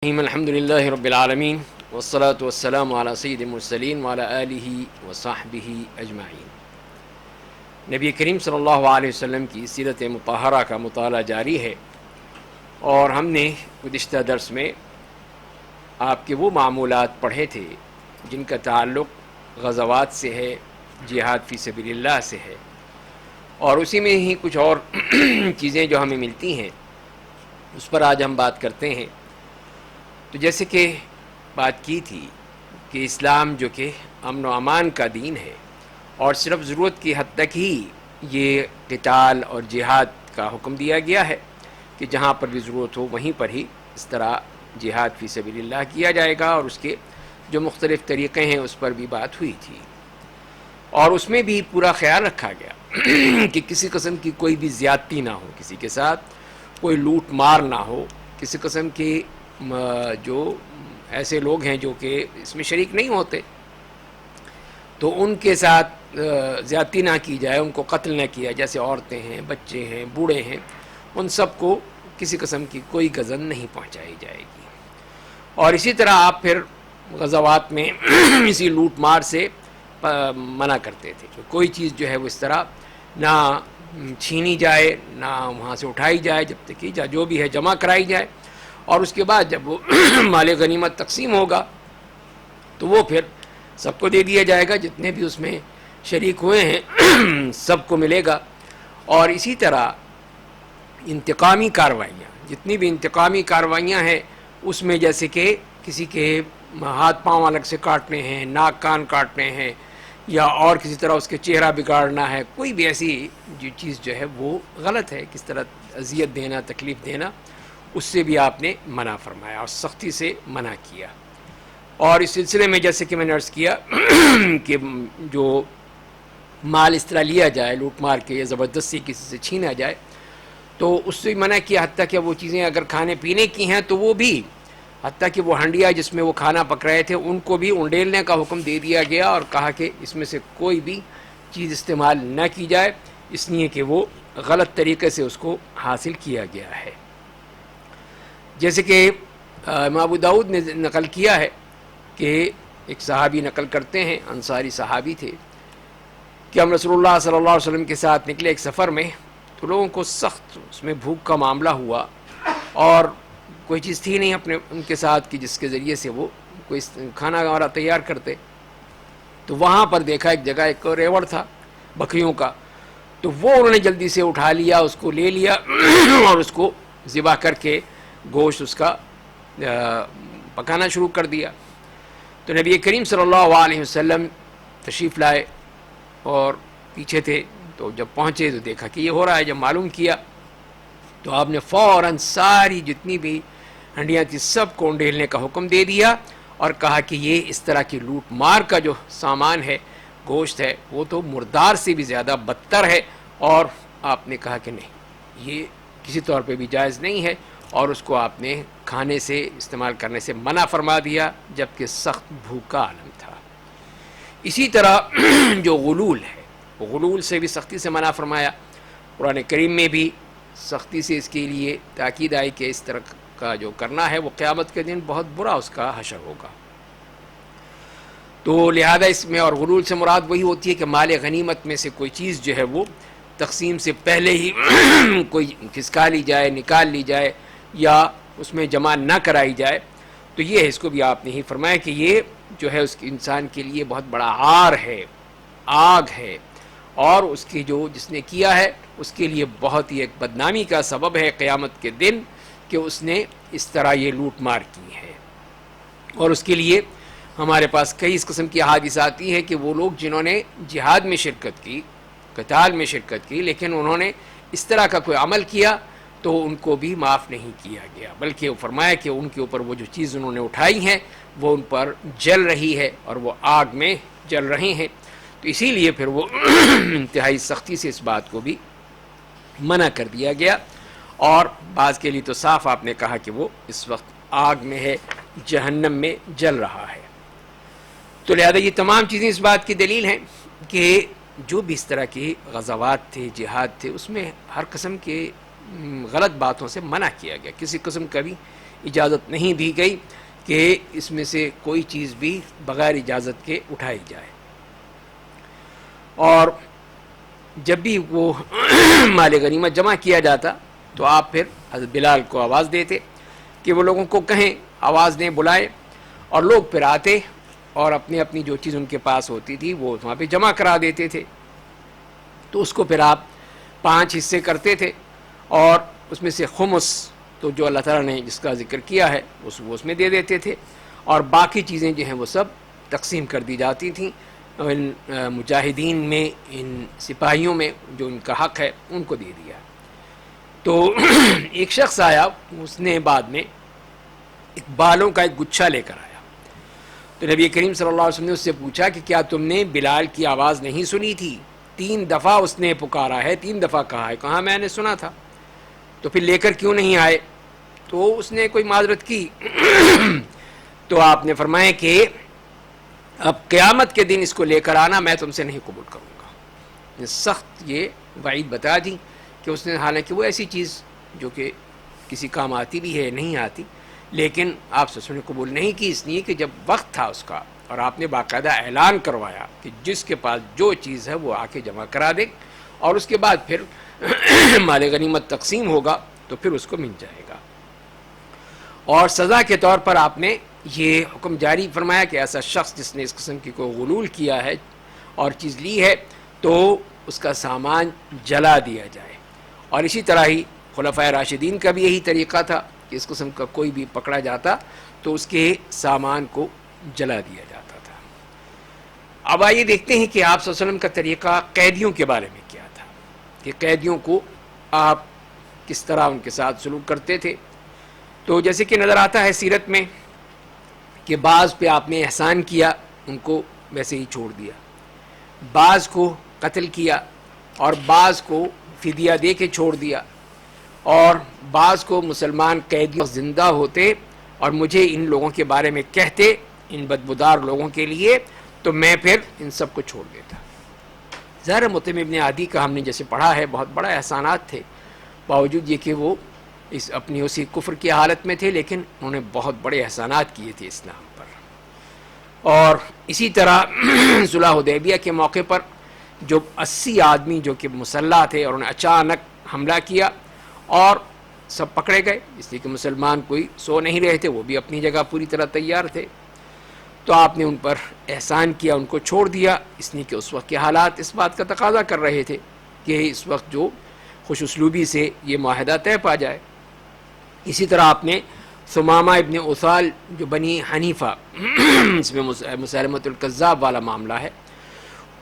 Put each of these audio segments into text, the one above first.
الحمد للہ رب العالمین والصلاة والسلام علی سید المرسلین وعلی آلہ وصحبہ اجمعین۔ نبی کریم صلی اللہ علیہ وسلم کی سیرت مطہرہ کا مطالعہ جاری ہے، اور ہم نے گزشتہ درس میں آپ کے وہ معمولات پڑھے تھے جن کا تعلق غزوات سے ہے، جہاد فی سبیل اللہ سے ہے، اور اسی میں ہی کچھ اور چیزیں جو ہمیں ملتی ہیں اس پر آج ہم بات کرتے ہیں۔ تو جیسے کہ بات کی تھی کہ اسلام جو کہ امن و امان کا دین ہے، اور صرف ضرورت کی حد تک ہی یہ قتال اور جہاد کا حکم دیا گیا ہے کہ جہاں پر بھی ضرورت ہو وہیں پر ہی اس طرح جہاد فی سبیل اللہ کیا جائے گا، اور اس کے جو مختلف طریقے ہیں اس پر بھی بات ہوئی تھی، اور اس میں بھی پورا خیال رکھا گیا کہ کسی قسم کی کوئی بھی زیادتی نہ ہو، کسی کے ساتھ کوئی لوٹ مار نہ ہو، کسی قسم کی جو ایسے لوگ ہیں جو کہ اس میں شریک نہیں ہوتے تو ان کے ساتھ زیادتی نہ کی جائے، ان کو قتل نہ کیا، جیسے عورتیں ہیں، بچے ہیں، بوڑھے ہیں، ان سب کو کسی قسم کی کوئی غزن نہیں پہنچائی جائے گی۔ اور اسی طرح آپ پھر غزوات میں اسی لوٹ مار سے منع کرتے تھے کہ کوئی چیز جو ہے وہ اس طرح نہ چھینی جائے، نہ وہاں سے اٹھائی جائے، جب تک کہ جو بھی ہے جمع کرائی جائے، اور اس کے بعد جب وہ مال غنیمت تقسیم ہوگا تو وہ پھر سب کو دے دیا جائے گا، جتنے بھی اس میں شریک ہوئے ہیں سب کو ملے گا۔ اور اسی طرح انتقامی کاروائیاں، جتنی بھی انتقامی کاروائیاں ہیں اس میں جیسے کہ کسی کے ہاتھ پاؤں الگ سے کاٹنے ہیں، ناک کان کاٹنے ہیں، یا اور کسی طرح اس کے چہرہ بگاڑنا ہے، کوئی بھی ایسی جو چیز جو ہے وہ غلط ہے، کس طرح اذیت دینا، تکلیف دینا، اس سے بھی آپ نے منع فرمایا اور سختی سے منع کیا۔ اور اس سلسلے میں جیسے کہ میں نے عرض کیا کہ جو مال اس طرح لیا جائے لوٹ مار کے یا زبردستی کسی سے چھینا جائے تو اس سے منع کیا، حتیٰ کہ وہ چیزیں اگر کھانے پینے کی ہیں تو وہ بھی، حتیٰ کہ وہ ہنڈیا جس میں وہ کھانا پک رہے تھے ان کو بھی انڈیلنے کا حکم دے دیا گیا، اور کہا کہ اس میں سے کوئی بھی چیز استعمال نہ کی جائے، اس لیے کہ وہ غلط طریقے سے اس کو حاصل کیا گیا ہے۔ جیسے کہ امام ابو داؤد نے نقل کیا ہے کہ ایک صحابی نقل کرتے ہیں، انصاری صحابی تھے، کہ ہم رسول اللہ صلی اللہ علیہ وسلم کے ساتھ نکلے ایک سفر میں، تو لوگوں کو سخت اس میں بھوک کا معاملہ ہوا، اور کوئی چیز تھی نہیں اپنے ان کے ساتھ کہ جس کے ذریعے سے وہ کوئی کھانا وغیرہ تیار کرتے۔ تو وہاں پر دیکھا ایک جگہ ایک ریوڑ تھا بکریوں کا، تو وہ انہوں نے جلدی سے اٹھا لیا، اس کو لے لیا اور اس کو ذبح کر کے گوشت اس کا پکانا شروع کر دیا۔ تو نبی کریم صلی اللہ علیہ وسلم تشریف لائے اور پیچھے تھے، تو جب پہنچے تو دیکھا کہ یہ ہو رہا ہے۔ جب معلوم کیا تو آپ نے فوراً ساری جتنی بھی ہنڈیاں تھیں سب کو انڈیلنے کا حکم دے دیا، اور کہا کہ یہ اس طرح کی لوٹ مار کا جو سامان ہے، گوشت ہے، وہ تو مردار سے بھی زیادہ بدتر ہے، اور آپ نے کہا کہ نہیں، یہ کسی طور پہ بھی جائز نہیں ہے، اور اس کو آپ نے کھانے سے استعمال کرنے سے منع فرما دیا جبکہ سخت بھوک کا عالم تھا۔ اسی طرح جو غلول ہے، وہ غلول سے بھی سختی سے منع فرمایا۔ قرآن کریم میں بھی سختی سے اس کے لیے تاکید آئی کہ اس طرح کا جو کرنا ہے وہ قیامت کے دن بہت برا اس کا حشر ہوگا۔ تو لہذا اس میں، اور غلول سے مراد وہی ہوتی ہے کہ مال غنیمت میں سے کوئی چیز جو ہے وہ تقسیم سے پہلے ہی کوئی کھسکا لی جائے، نکال لی جائے، یا اس میں جمع نہ کرائی جائے، تو یہ ہے، اس کو بھی آپ نے ہی فرمایا کہ یہ جو ہے اس انسان کے لیے بہت بڑا عار ہے، آگ ہے، اور اس کی جو جس نے کیا ہے اس کے لیے بہت ہی ایک بدنامی کا سبب ہے قیامت کے دن کہ اس نے اس طرح یہ لوٹ مار کی ہے۔ اور اس کے لیے ہمارے پاس کئی اس قسم کی احادیث آتی ہے کہ وہ لوگ جنہوں نے جہاد میں شرکت کی، قتال میں شرکت کی، لیکن انہوں نے اس طرح کا کوئی عمل کیا تو ان کو بھی معاف نہیں کیا گیا، بلکہ وہ فرمایا کہ ان کے اوپر وہ جو چیز انہوں نے اٹھائی ہیں وہ ان پر جل رہی ہے اور وہ آگ میں جل رہے ہیں۔ تو اسی لیے پھر وہ انتہائی سختی سے اس بات کو بھی منع کر دیا گیا، اور بعض کے لیے تو صاف آپ نے کہا کہ وہ اس وقت آگ میں ہے، جہنم میں جل رہا ہے۔ تو لہذا یہ تمام چیزیں اس بات کی دلیل ہیں کہ جو بھی اس طرح کی غزوات تھے، جہاد تھے، اس میں ہر قسم کے غلط باتوں سے منع کیا گیا، کسی قسم کا بھی اجازت نہیں دی گئی کہ اس میں سے کوئی چیز بھی بغیر اجازت کے اٹھائی جائے۔ اور جب بھی وہ مال غنیمت جمع کیا جاتا تو آپ پھر حضرت بلال کو آواز دیتے کہ وہ لوگوں کو کہیں، آواز دیں، بلائے، اور لوگ پھر آتے اور اپنی اپنی جو چیز ان کے پاس ہوتی تھی وہ وہاں پہ جمع کرا دیتے تھے۔ تو اس کو پھر آپ 5 حصے کرتے تھے، اور اس میں سے خمس تو جو اللہ تعالیٰ نے جس کا ذکر کیا ہے وہ اس میں دے دیتے تھے، اور باقی چیزیں جو ہیں وہ سب تقسیم کر دی جاتی تھیں ان مجاہدین میں، ان سپاہیوں میں جو ان کا حق ہے ان کو دے دیا۔ تو ایک شخص آیا، اس نے بعد میں ایک بالوں کا ایک گچھا لے کر آیا، تو نبی کریم صلی اللہ علیہ وسلم نے اس سے پوچھا کہ کیا تم نے بلال کی آواز نہیں سنی تھی؟ 3 دفعہ اس نے پکارا ہے، 3 دفعہ کہا ہے۔ کہاں میں نے سنا تھا، تو پھر لے کر کیوں نہیں آئے؟ تو اس نے کوئی معذرت کی تو آپ نے فرمایا کہ اب قیامت کے دن اس کو لے کر آنا، میں تم سے نہیں قبول کروں گا۔ سخت یہ وعید بتا دی کہ اس نے، حالانکہ وہ ایسی چیز جو کہ کسی کام آتی بھی ہے نہیں آتی، لیکن آپ سے نے قبول نہیں کی، اس لیے کہ جب وقت تھا اس کا اور آپ نے باقاعدہ اعلان کروایا کہ جس کے پاس جو چیز ہے وہ آ کے جمع کرا دے، اور اس کے بعد پھر مال غنیمت تقسیم ہوگا تو پھر اس کو مل جائے گا۔ اور سزا کے طور پر آپ نے یہ حکم جاری فرمایا کہ ایسا شخص جس نے اس قسم کی کوئی غلول کیا ہے اور چیز لی ہے تو اس کا سامان جلا دیا جائے۔ اور اسی طرح ہی خلفائے راشدین کا بھی یہی طریقہ تھا کہ اس قسم کا کوئی بھی پکڑا جاتا تو اس کے سامان کو جلا دیا جاتا تھا۔ اب آئیے دیکھتے ہیں کہ آپ صلی اللہ علیہ وسلم کا طریقہ قیدیوں کے بارے میں کیا تھا، کہ قیدیوں کو آپ کس طرح ان کے ساتھ سلوک کرتے تھے۔ تو جیسے کہ نظر آتا ہے سیرت میں کہ بعض پہ آپ نے احسان کیا، ان کو ویسے ہی چھوڑ دیا، بعض کو قتل کیا، اور بعض کو فدیہ دے کے چھوڑ دیا، اور بعض کو مسلمان قیدی زندہ ہوتے اور مجھے ان لوگوں کے بارے میں کہتے، ان بدبودار لوگوں کے لیے، تو میں پھر ان سب کو چھوڑ دیتا۔ ظاہر مطعم ابن عدی کا ہم نے جیسے پڑھا ہے بہت بڑا احسانات تھے، باوجود یہ کہ وہ اس اپنی اسی کفر کی حالت میں تھے، لیکن انہوں نے بہت بڑے احسانات کیے تھے اسلام پر۔ اور اسی طرح صلح حدیبیہ کے موقع پر جو 80 آدمی جو کہ مسلح تھے اور انہوں نے اچانک حملہ کیا اور سب پکڑے گئے، اس لیے کہ مسلمان کوئی سو نہیں رہے تھے، وہ بھی اپنی جگہ پوری طرح تیار تھے، تو آپ نے ان پر احسان کیا، ان کو چھوڑ دیا، اس لیے کہ اس وقت کے حالات اس بات کا تقاضا کر رہے تھے کہ اس وقت جو خوش اسلوبی سے یہ معاہدہ طے پا جائے۔ اسی طرح آپ نے ثمامہ ابن اثال جو بنی حنیفہ اس میں مسلمۃ الکذاب والا معاملہ ہے،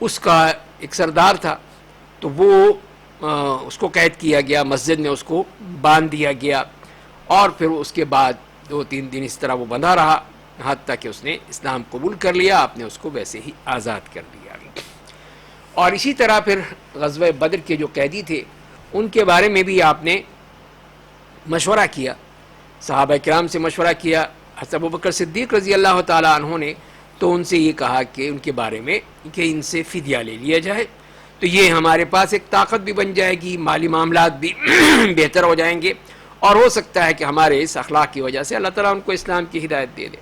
اس کا ایک سردار تھا، تو وہ اس کو قید کیا گیا، مسجد میں اس کو باندھ دیا گیا، اور پھر اس کے بعد 2-3 دن اس طرح وہ بندھا رہا، حتیٰ کہ اس نے اسلام قبول کر لیا، آپ نے اس کو ویسے ہی آزاد کر دیا۔ اور اسی طرح پھر غزوہ بدر کے جو قیدی تھے ان کے بارے میں بھی آپ نے مشورہ کیا، صحابہ کرام سے مشورہ کیا، حضرت ابوبکر صدیق رضی اللہ تعالیٰ عنہ نے تو ان سے یہ کہا کہ ان کے بارے میں کہ ان سے فدیہ لے لیا جائے، تو یہ ہمارے پاس ایک طاقت بھی بن جائے گی، مالی معاملات بھی بہتر ہو جائیں گے، اور ہو سکتا ہے کہ ہمارے اس اخلاق کی وجہ سے اللہ تعالیٰ ان کو اسلام کی ہدایت دے دے۔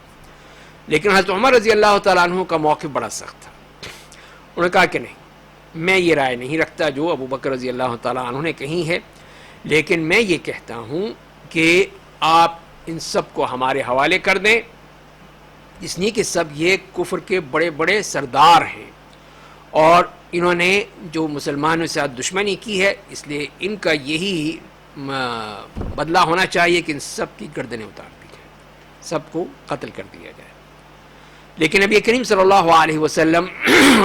لیکن حضرت عمر رضی اللہ تعالیٰ عنہ کا موقف بڑا سخت تھا، انہوں نے کہا کہ نہیں، میں یہ رائے نہیں رکھتا جو ابوبکر رضی اللہ تعالیٰ عنہ نے کہی ہے، لیکن میں یہ کہتا ہوں کہ آپ ان سب کو ہمارے حوالے کر دیں، اس لیے کہ سب یہ کفر کے بڑے بڑے سردار ہیں، اور انہوں نے جو مسلمانوں کے ساتھ دشمنی کی ہے، اس لیے ان کا یہی بدلہ ہونا چاہیے کہ ان سب کی گردنیں اتار دی جائیں، سب کو قتل کر دیا جائے۔ لیکن نبی کریم صلی اللہ علیہ وسلم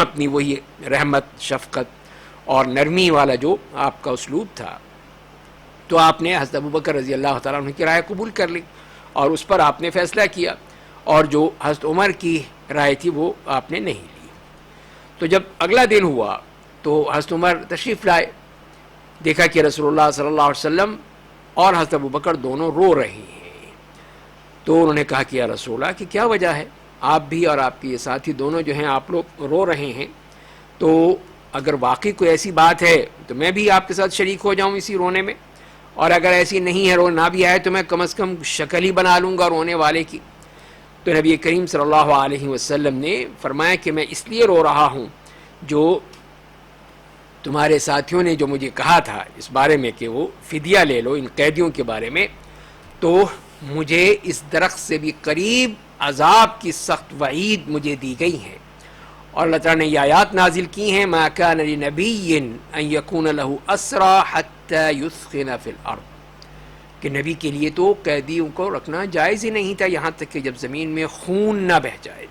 اپنی وہی رحمت، شفقت اور نرمی والا جو آپ کا اسلوب تھا، تو آپ نے حضرت ابوبکر رضی اللہ تعالیٰ عنہ کی رائے قبول کر لی اور اس پر آپ نے فیصلہ کیا، اور جو حضرت عمر کی رائے تھی وہ آپ نے نہیں لی۔ تو جب اگلا دن ہوا تو حضرت عمر تشریف لائے، دیکھا کہ رسول اللہ صلی اللہ علیہ وسلم اور حضرت ابوبکر دونوں رو رہے ہیں، تو انہوں نے کہا کہ یا رسول اللہ کہ کیا وجہ ہے، آپ بھی اور آپ کے ساتھی دونوں جو ہیں آپ لوگ رو رہے ہیں، تو اگر واقعی کوئی ایسی بات ہے تو میں بھی آپ کے ساتھ شریک ہو جاؤں اسی رونے میں۔ اور اگر ایسی نہیں ہے رونا بھی آئے تو میں کم از کم شکل ہی بنا لوں گا رونے والے کی. تو نبی کریم صلی اللہ علیہ وسلم نے فرمایا کہ میں اس لیے رو رہا ہوں جو تمہارے ساتھیوں نے جو مجھے کہا تھا اس بارے میں کہ وہ فدیہ لے لو ان قیدیوں کے بارے میں، تو مجھے اس درخت سے بھی قریب عذاب کی سخت وعید مجھے دی گئی ہے. اور اللہ تعالیٰ نے یہ آیات نازل کی ہیں ما کان لنبی ان یکون لہ اسری حتی یثخن فی الارض، کہ نبی کے لیے تو قیدیوں کو رکھنا جائز ہی نہیں تھا یہاں تک کہ جب زمین میں خون نہ بہہ جائے.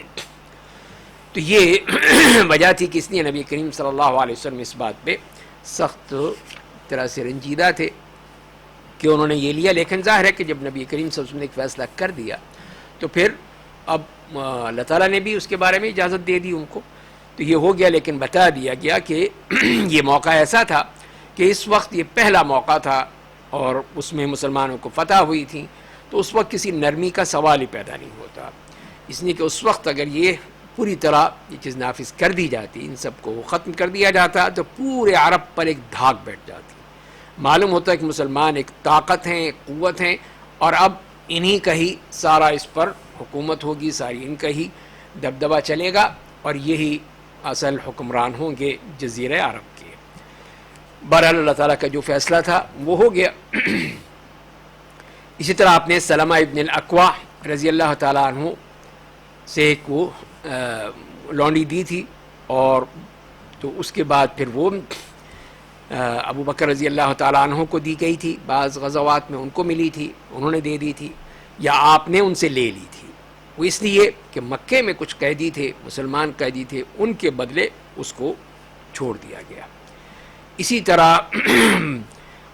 تو یہ وجہ تھی کہ اس لیے نبی کریم صلی اللہ علیہ وسلم اس بات پہ سخت طرح سے رنجیدہ تھے کہ انہوں نے یہ لیا. لیکن ظاہر ہے کہ جب نبی کریم صلی اللہ علیہ وسلم نے ایک فیصلہ کر دیا تو پھر اب اللہ تعالیٰ نے بھی اس کے بارے میں اجازت دے دی ان کو، تو یہ ہو گیا. لیکن بتا دیا گیا کہ یہ موقع ایسا تھا کہ اس وقت یہ پہلا موقع تھا اور اس میں مسلمانوں کو فتح ہوئی تھی، تو اس وقت کسی نرمی کا سوال ہی پیدا نہیں ہوتا. اس لیے کہ اس وقت اگر یہ پوری طرح یہ چیز نافذ کر دی جاتی، ان سب کو ختم کر دیا جاتا، تو پورے عرب پر ایک دھاک بیٹھ جاتی. معلوم ہوتا ہے کہ مسلمان ایک طاقت ہیں، ایک قوت ہیں، اور اب انہی کا ہی سارا اس پر حکومت ہوگی، ساری ان کا ہی دبدبہ چلے گا، اور یہی اصل حکمران ہوں گے جزیرہ عرب کے. بہرحال اللہ تعالیٰ کا جو فیصلہ تھا وہ ہو گیا. اسی طرح آپ نے سلمہ ابن الاکوع رضی اللہ تعالیٰ عنہ سے ایک وہ لونڈی دی تھی، اور تو اس کے بعد پھر وہ ابو بکر رضی اللہ تعالیٰ عنہ کو دی گئی تھی. بعض غزوات میں ان کو ملی تھی، انہوں نے دے دی تھی، یا آپ نے ان سے لے لی تھی. وہ اس لیے کہ مکے میں کچھ قیدی تھے، مسلمان قیدی تھے، ان کے بدلے اس کو چھوڑ دیا گیا. اسی طرح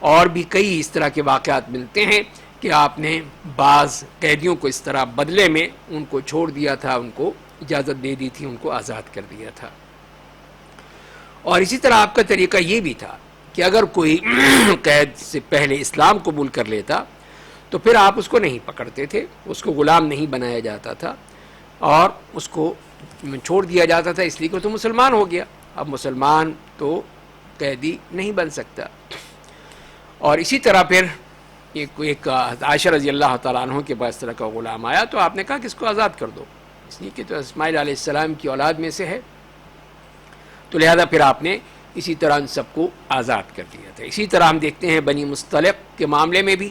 اور بھی کئی اس طرح کے واقعات ملتے ہیں کہ آپ نے بعض قیدیوں کو اس طرح بدلے میں ان کو چھوڑ دیا تھا، ان کو اجازت دے دی تھی، ان کو آزاد کر دیا تھا. اور اسی طرح آپ کا طریقہ یہ بھی تھا کہ اگر کوئی قید سے پہلے اسلام قبول کر لیتا تو پھر آپ اس کو نہیں پکڑتے تھے، اس کو غلام نہیں بنایا جاتا تھا، اور اس کو چھوڑ دیا جاتا تھا، اس لیے کہ تو مسلمان ہو گیا. اب مسلمان تو قیدی نہیں بن سکتا. اور اسی طرح پھر ایک عائشہ رضی اللہ تعالیٰ عنہ کے پاس اس طرح کا غلام آیا تو آپ نے کہا کہ اس کو آزاد کر دو، اس لیے کہ تو اسماعیل علیہ السلام کی اولاد میں سے ہے، تو لہذا پھر آپ نے اسی طرح ان سب کو آزاد کر دیا تھا. اسی طرح ہم دیکھتے ہیں بنی مصطلق کے معاملے میں بھی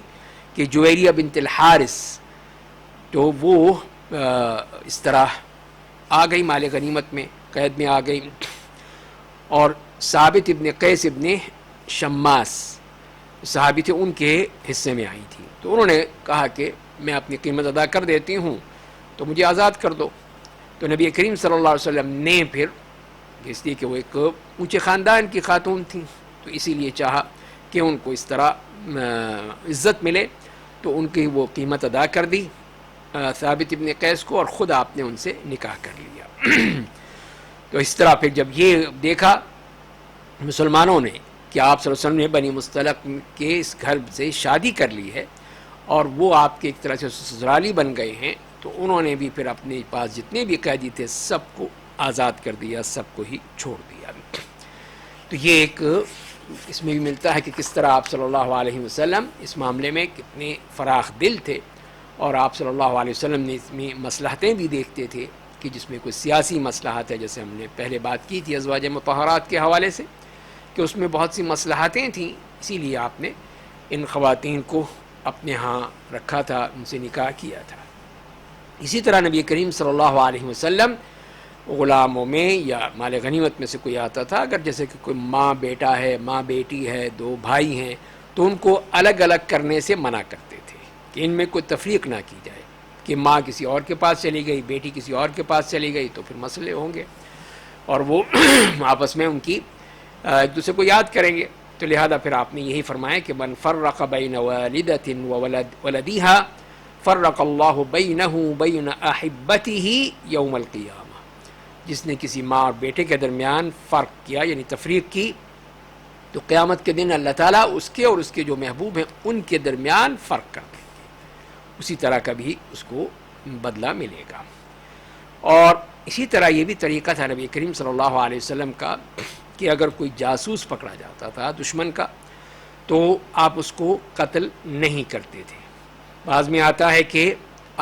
کہ جویریہ بنت الحارث تو وہ اس طرح آ گئی مال غنیمت میں، قید میں آ گئی، اور ثابت ابن قیس ابن شماس صحابی تھے، ان کے حصے میں آئی تھی. تو انہوں نے کہا کہ میں اپنی قیمت ادا کر دیتی ہوں تو مجھے آزاد کر دو. تو نبی کریم صلی اللہ علیہ وسلم نے پھر اس لیے کہ وہ ایک اونچے خاندان کی خاتون تھیں تو اسی لیے چاہا کہ ان کو اس طرح عزت ملے، تو ان کی وہ قیمت ادا کر دی ثابت ابن قیس کو، اور خود آپ نے ان سے نکاح کر لیا. تو اس طرح پھر جب یہ دیکھا مسلمانوں نے کہ آپ صلی اللہ علیہ وسلم نے بنی مصطلق کے اس گھر سے شادی کر لی ہے اور وہ آپ کے ایک طرح سے سسرالی بن گئے ہیں، تو انہوں نے بھی پھر اپنے پاس جتنے بھی قیدی تھے سب کو آزاد کر دیا، سب کو ہی چھوڑ دیا. تو یہ ایک اس میں بھی ملتا ہے کہ کس طرح آپ صلی اللہ علیہ وسلم اس معاملے میں کتنے فراخ دل تھے، اور آپ صلی اللہ علیہ وسلم نے اس میں مصلحتیں بھی دیکھتے تھے کہ جس میں کوئی سیاسی مصلحت ہے، جیسے ہم نے پہلے بات کی تھی ازواج مطہرات کے حوالے سے کہ اس میں بہت سی مصلحتیں تھیں، اسی لیے آپ نے ان خواتین کو اپنے ہاں رکھا تھا، ان سے نکاح کیا تھا. اسی طرح نبی کریم صلی اللہ علیہ وسلم غلاموں میں یا مال غنیمت میں سے کوئی آتا تھا، اگر جیسے کہ کوئی ماں بیٹا ہے، ماں بیٹی ہے، دو بھائی ہیں، تو ان کو الگ الگ کرنے سے منع کرتے تھے کہ ان میں کوئی تفریق نہ کی جائے کہ ماں کسی اور کے پاس چلی گئی، بیٹی کسی اور کے پاس چلی گئی تو پھر مسئلے ہوں گے اور وہ آپس میں ان کی ایک دوسرے کو یاد کریں گے. تو لہذا پھر آپ نے یہی فرمایا کہ من فرق بین والدۃ وولدہا فرق اللہ بینہ بین احبتہ یوم القیامہ. جس نے کسی ماں اور بیٹے کے درمیان فرق کیا یعنی تفریق کی تو قیامت کے دن اللہ تعالیٰ اس کے اور اس کے جو محبوب ہیں ان کے درمیان فرق کر دیں گے. اسی طرح کا بھی اس کو بدلہ ملے گا. اور اسی طرح یہ بھی طریقہ تھا نبی کریم صلی اللہ علیہ وسلم کا کہ اگر کوئی جاسوس پکڑا جاتا تھا دشمن کا تو آپ اس کو قتل نہیں کرتے تھے۔ بعض میں آتا ہے کہ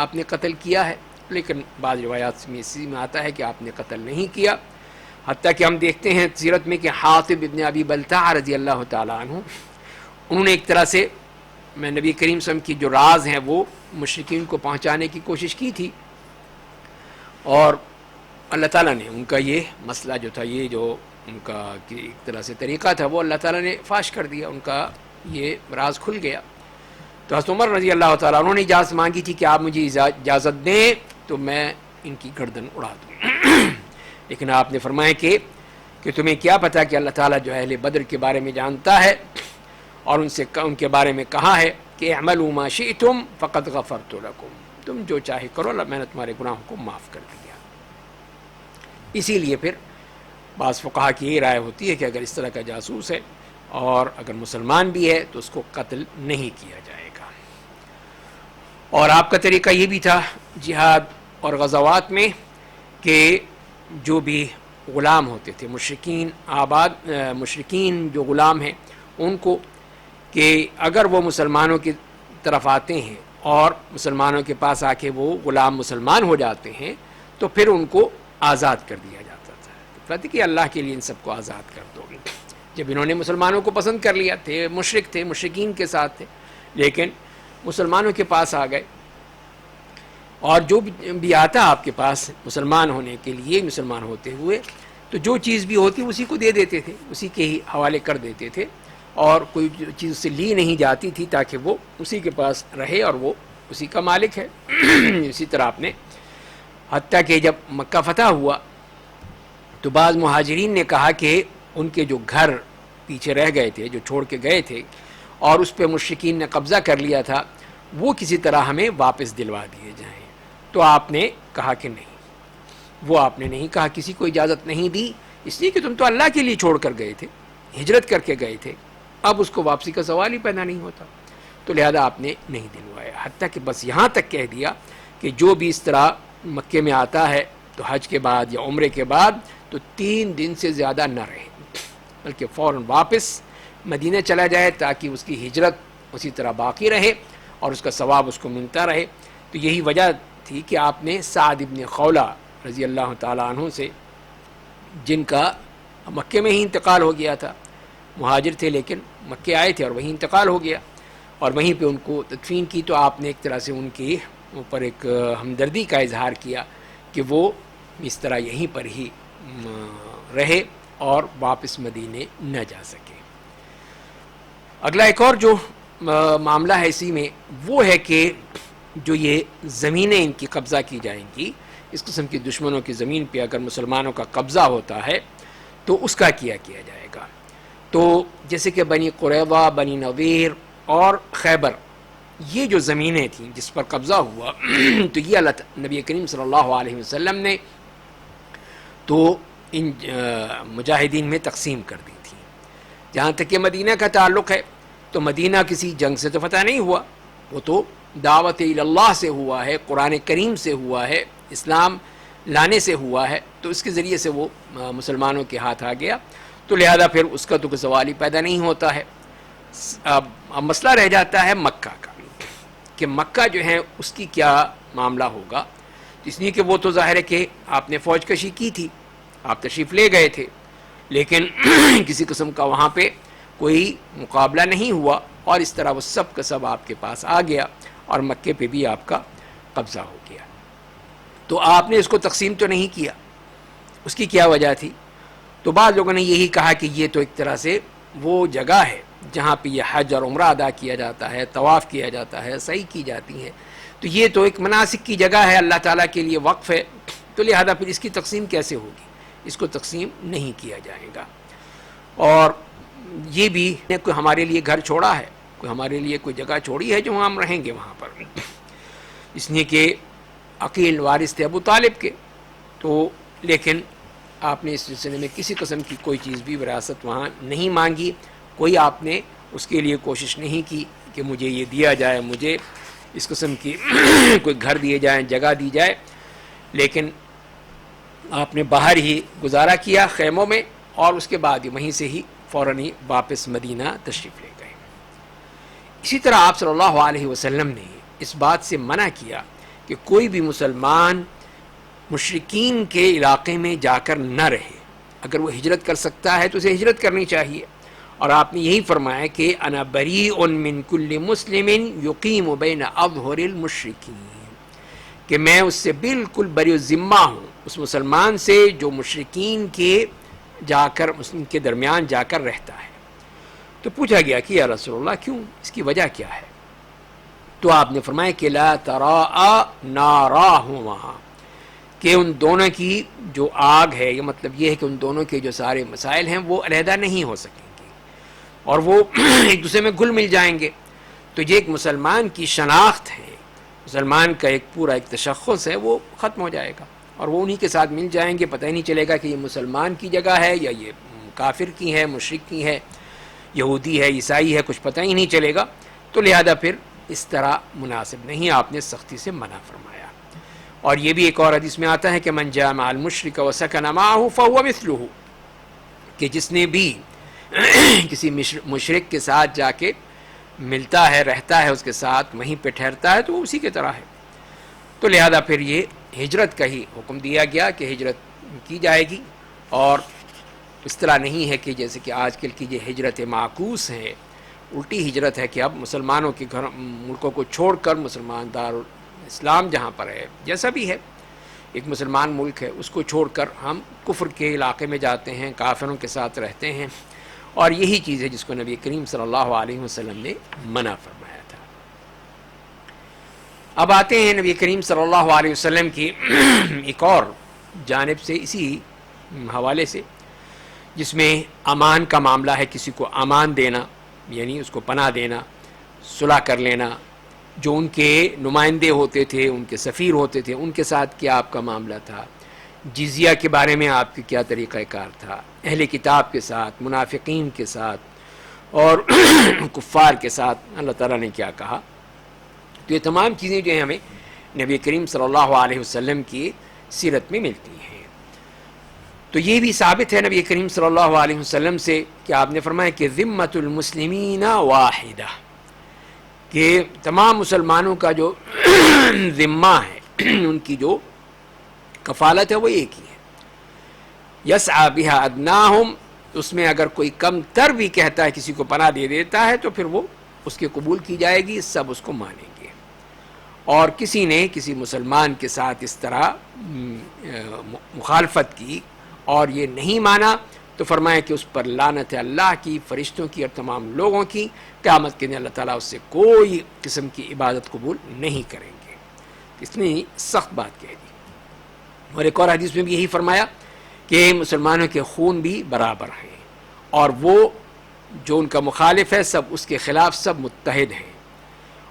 آپ نے قتل کیا ہے، لیکن بعض روایات میں اسی میں آتا ہے کہ آپ نے قتل نہیں کیا۔ حتیٰ کہ ہم دیکھتے ہیں سیرت میں کہ حاطب ابن ابی بلتع رضی اللہ تعالیٰ عنہ، انہوں نے ایک طرح سے میں نبی کریم صلی اللہ علیہ وسلم کی جو راز ہیں وہ مشرکین کو پہنچانے کی کوشش کی تھی، اور اللہ تعالیٰ نے ان کا یہ مسئلہ جو تھا، یہ جو ان کا ایک طرح سے طریقہ تھا، وہ اللہ تعالیٰ نے فاش کر دیا، ان کا یہ راز کھل گیا۔ تو حضرت عمر رضی اللہ تعالیٰ انہوں نے اجازت مانگی تھی کہ آپ مجھے اجازت دیں تو میں ان کی گردن اڑا دوں، لیکن آپ نے فرمایا کہ تمہیں کیا پتہ کہ اللہ تعالیٰ جو اہل بدر کے بارے میں جانتا ہے، اور ان کے بارے میں کہا ہے کہ اعملوا ما شئتم فقد غفرت لکم، تم جو چاہے کرو، میں نے تمہارے گناہوں کو معاف کر دیا۔ اسی لیے پھر بعض فقہا کی یہ رائے ہوتی ہے کہ اگر اس طرح کا جاسوس ہے اور اگر مسلمان بھی ہے تو اس کو قتل نہیں کیا جائے گا۔ اور آپ کا طریقہ یہ بھی تھا جہاد اور غزوات میں کہ جو بھی غلام ہوتے تھے مشرکین جو غلام ہیں ان کو، کہ اگر وہ مسلمانوں کی طرف آتے ہیں اور مسلمانوں کے پاس آ کے وہ غلام مسلمان ہو جاتے ہیں تو پھر ان کو آزاد کر دیا جاتا تھا، کہتے کہ اللہ کے لیے ان سب کو آزاد کر دو گے۔ جب انہوں نے مسلمانوں کو پسند کر لیا، تھے مشرکین کے ساتھ تھے، لیکن مسلمانوں کے پاس آ گئے، اور جو بھی آتا آپ کے پاس مسلمان ہونے کے لیے، مسلمان ہوتے ہوئے، تو جو چیز بھی ہوتی اسی کو دے دیتے تھے، اسی کے ہی حوالے کر دیتے تھے، اور کوئی چیز سے لی نہیں جاتی تھی تاکہ وہ اسی کے پاس رہے اور وہ اسی کا مالک ہے۔ اسی طرح آپ نے، حتیٰ کہ جب مکہ فتح ہوا تو بعض مہاجرین نے کہا کہ ان کے جو گھر پیچھے رہ گئے تھے، جو چھوڑ کے گئے تھے اور اس پہ مشرکین نے قبضہ کر لیا تھا، وہ کسی طرح ہمیں واپس دلوا دیے جائیں۔ تو آپ نے کہا کہ نہیں، وہ آپ نے نہیں کہا، کسی کو اجازت نہیں دی، اس لیے کہ تم تو اللہ کے لیے چھوڑ کر گئے تھے، ہجرت کر کے گئے تھے، اب اس کو واپسی کا سوال ہی پیدا نہیں ہوتا، تو لہذا آپ نے نہیں دلوایا۔ حتیٰ کہ بس یہاں تک کہہ دیا کہ جو بھی اس طرح مکے میں آتا ہے تو حج کے بعد یا عمرے کے بعد تو 3 دن سے زیادہ نہ رہے، بلکہ فوراً واپس مدینہ چلا جائے تاکہ اس کی ہجرت اسی طرح باقی رہے اور اس کا ثواب اس کو ملتا رہے۔ تو یہی وجہ تھی کہ آپ نے سعد ابن خولہ رضی اللہ تعالیٰ عنہ سے، جن کا مکے میں ہی انتقال ہو گیا تھا، مہاجر تھے لیکن مکے آئے تھے اور وہیں انتقال ہو گیا، اور وہیں پہ ان کو تدفین کی، تو آپ نے ایک طرح سے ان کے اوپر ایک ہمدردی کا اظہار کیا کہ وہ اس طرح یہیں پر ہی رہے اور واپس مدینے نہ جا سکے۔ اگلا ایک اور جو معاملہ ہے اسی میں، وہ ہے کہ جو یہ زمینیں ان کی قبضہ کی جائیں گی، اس قسم کی دشمنوں کی زمین پہ اگر مسلمانوں کا قبضہ ہوتا ہے تو اس کا کیا جائے گا۔ تو جیسے کہ بنی قریظہ، بنی نضیر اور خیبر، یہ جو زمینیں تھیں جس پر قبضہ ہوا، تو یہ نبی کریم صلی اللہ علیہ وسلم نے تو ان مجاہدین میں تقسیم کر دی تھی۔ جہاں تک کہ مدینہ کا تعلق ہے تو مدینہ کسی جنگ سے تو فتح نہیں ہوا، وہ تو دعوت اللہ سے ہوا ہے، قرآن کریم سے ہوا ہے، اسلام لانے سے ہوا ہے، تو اس کے ذریعے سے وہ مسلمانوں کے ہاتھ آ گیا، تو لہذا پھر اس کا تو کوئی سوال ہی پیدا نہیں ہوتا ہے۔ اب مسئلہ رہ جاتا ہے مکہ کا، کہ مکہ جو ہے اس کی کیا معاملہ ہوگا، اس لیے کہ وہ تو ظاہر ہے کہ آپ نے فوج کشی کی تھی، آپ تشریف لے گئے تھے، لیکن کسی قسم کا وہاں پہ کوئی مقابلہ نہیں ہوا، اور اس طرح وہ سب کا سب آپ کے پاس آ گیا اور مکے پہ بھی آپ کا قبضہ ہو گیا۔ تو آپ نے اس کو تقسیم تو نہیں کیا، اس کی کیا وجہ تھی؟ تو بعض لوگوں نے یہی کہا کہ یہ تو ایک طرح سے وہ جگہ ہے جہاں پہ یہ حج اور عمرہ ادا کیا جاتا ہے، طواف کیا جاتا ہے، سعی کی جاتی ہے، تو یہ تو ایک مناسک کی جگہ ہے، اللہ تعالیٰ کے لیے وقف ہے، تو لہذا پھر اس کی تقسیم کیسے ہوگی؟ اس کو تقسیم نہیں کیا جائے گا۔ اور یہ بھی کوئی ہمارے لیے گھر چھوڑا ہے، کوئی ہمارے لیے کوئی جگہ چھوڑی ہے جو ہم رہیں گے وہاں پر، اس لیے کہ عقیل وارث تھے ابو طالب کے، تو لیکن آپ نے اس سلسلے میں کسی قسم کی کوئی چیز بھی وراثت وہاں نہیں مانگی، کوئی آپ نے اس کے لیے کوشش نہیں کی کہ مجھے یہ دیا جائے، مجھے اس قسم کی کوئی گھر دیے جائیں، جگہ دی جائے، لیکن آپ نے باہر ہی گزارا کیا خیموں میں، اور اس کے بعد ہی وہیں سے ہی فوراً ہی واپس مدینہ تشریف لے گئے۔ اسی طرح آپ صلی اللہ علیہ وسلم نے اس بات سے منع کیا کہ کوئی بھی مسلمان مشرکین کے علاقے میں جا کر نہ رہے. اگر وہ ہجرت کر سکتا ہے تو اسے ہجرت کرنی چاہیے. اور آپ نے یہی فرمایا کہ انا بریء من کل مسلم یقیم بین اظہر المشرکین، کہ میں اس سے بالکل بری الذمہ ہوں، اس مسلمان سے جو مشرکین کے ان کے درمیان جا کر رہتا ہے. تو پوچھا گیا کہ یا رسول اللہ کیوں، اس کی وجہ کیا ہے؟ تو آپ نے فرمایا کہ لا تراء ناراہما، کہ ان دونوں کی جو آگ ہے، یہ مطلب یہ ہے کہ ان دونوں کے جو سارے مسائل ہیں وہ علیحدہ نہیں ہو سکیں گے اور وہ ایک دوسرے میں گل مل جائیں گے. تو یہ ایک مسلمان کی شناخت ہے، مسلمان کا ایک پورا ایک تشخص ہے، وہ ختم ہو جائے گا اور وہ انہی کے ساتھ مل جائیں گے. پتہ ہی نہیں چلے گا کہ یہ مسلمان کی جگہ ہے یا یہ کافر کی ہے، مشرک کی ہے، یہودی ہے، عیسائی ہے، کچھ پتہ ہی نہیں چلے گا. تو لہذا پھر اس طرح مناسب نہیں، آپ نے سختی سے منع فرمایا. اور یہ بھی ایک اور حدیث میں آتا ہے کہ من جاء مع المشرک وسکن معه فهو مثله، کہ جس نے بھی کسی مشرک کے ساتھ جا کے ملتا ہے، رہتا ہے اس کے ساتھ، وہیں پہ ٹھہرتا ہے، تو وہ اسی کی طرح ہے. تو لہذا پھر یہ ہجرت کا ہی حکم دیا گیا کہ ہجرت کی جائے گی. اور اس طرح نہیں ہے کہ جیسے کہ آج کل کی یہ ہجرت معکوس ہے، الٹی ہجرت ہے کہ اب مسلمانوں کے ملکوں کو چھوڑ کر مسلمان دار اسلام جہاں پر ہے، جیسا بھی ہے ایک مسلمان ملک ہے، اس کو چھوڑ کر ہم کفر کے علاقے میں جاتے ہیں، کافروں کے ساتھ رہتے ہیں. اور یہی چیز ہے جس کو نبی کریم صلی اللہ علیہ وسلم نے منع فرمایا تھا. اب آتے ہیں نبی کریم صلی اللہ علیہ وسلم کی ایک اور جانب سے، اسی حوالے سے، جس میں امان کا معاملہ ہے. کسی کو امان دینا یعنی اس کو پناہ دینا، صلح کر لینا. جو ان کے نمائندے ہوتے تھے، ان کے سفیر ہوتے تھے، ان کے ساتھ کیا آپ کا معاملہ تھا، جزیہ کے بارے میں آپ کی کیا طریقہ کار تھا، اہل کتاب کے ساتھ، منافقین کے ساتھ اور کفار کے ساتھ اللہ تعالیٰ نے کیا کہا. تو یہ تمام چیزیں جو ہیں ہمیں نبی کریم صلی اللہ علیہ وسلم کی سیرت میں ملتی ہیں. تو یہ بھی ثابت ہے نبی کریم صلی اللہ علیہ وسلم سے کہ آپ نے فرمایا کہ ذمۃ المسلمین واحدہ، کہ تمام مسلمانوں کا جو ذمہ ہے، ان کی جو کفالت ہے وہ ایک ہی ہے. یسعی بہا ادناہم، اس میں اگر کوئی کم تر بھی کہتا ہے، کسی کو پناہ دے دیتا ہے، تو پھر وہ اس کی قبول کی جائے گی، سب اس کو مانیں گے. اور کسی نے کسی مسلمان کے ساتھ اس طرح مخالفت کی اور یہ نہیں مانا، تو فرمایا کہ اس پر لعنت ہے اللہ کی، فرشتوں کی اور تمام لوگوں کی. قیامت کے دن اللہ تعالیٰ اس سے کوئی قسم کی عبادت قبول نہیں کریں گے. اس نے سخت بات کہہ دی. اور ایک اور حدیث میں بھی یہی فرمایا کہ مسلمانوں کے خون بھی برابر ہیں، اور وہ جو ان کا مخالف ہے سب اس کے خلاف سب متحد ہیں.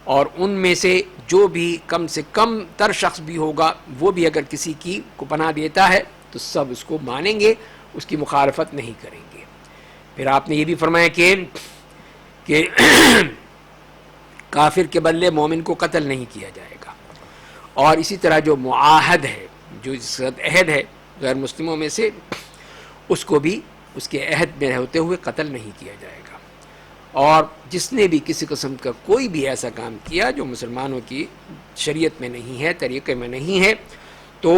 اور ان میں سے جو بھی کم سے کم تر شخص بھی ہوگا، وہ بھی اگر کسی کی کو پناہ دیتا ہے تو سب اس کو مانیں گے، اس کی مخالفت نہیں کریں گے. پھر آپ نے یہ بھی فرمایا کہ کافر کے بدلے مومن کو قتل نہیں کیا جائے گا. اور اسی طرح جو معاہد ہے، جو جس کے ساتھ عہد ہے غیر مسلموں میں سے، اس کو بھی اس کے عہد میں ہوتے ہوئے قتل نہیں کیا جائے گا. اور جس نے بھی کسی قسم کا کوئی بھی ایسا کام کیا جو مسلمانوں کی شریعت میں نہیں ہے، طریقے میں نہیں ہے، تو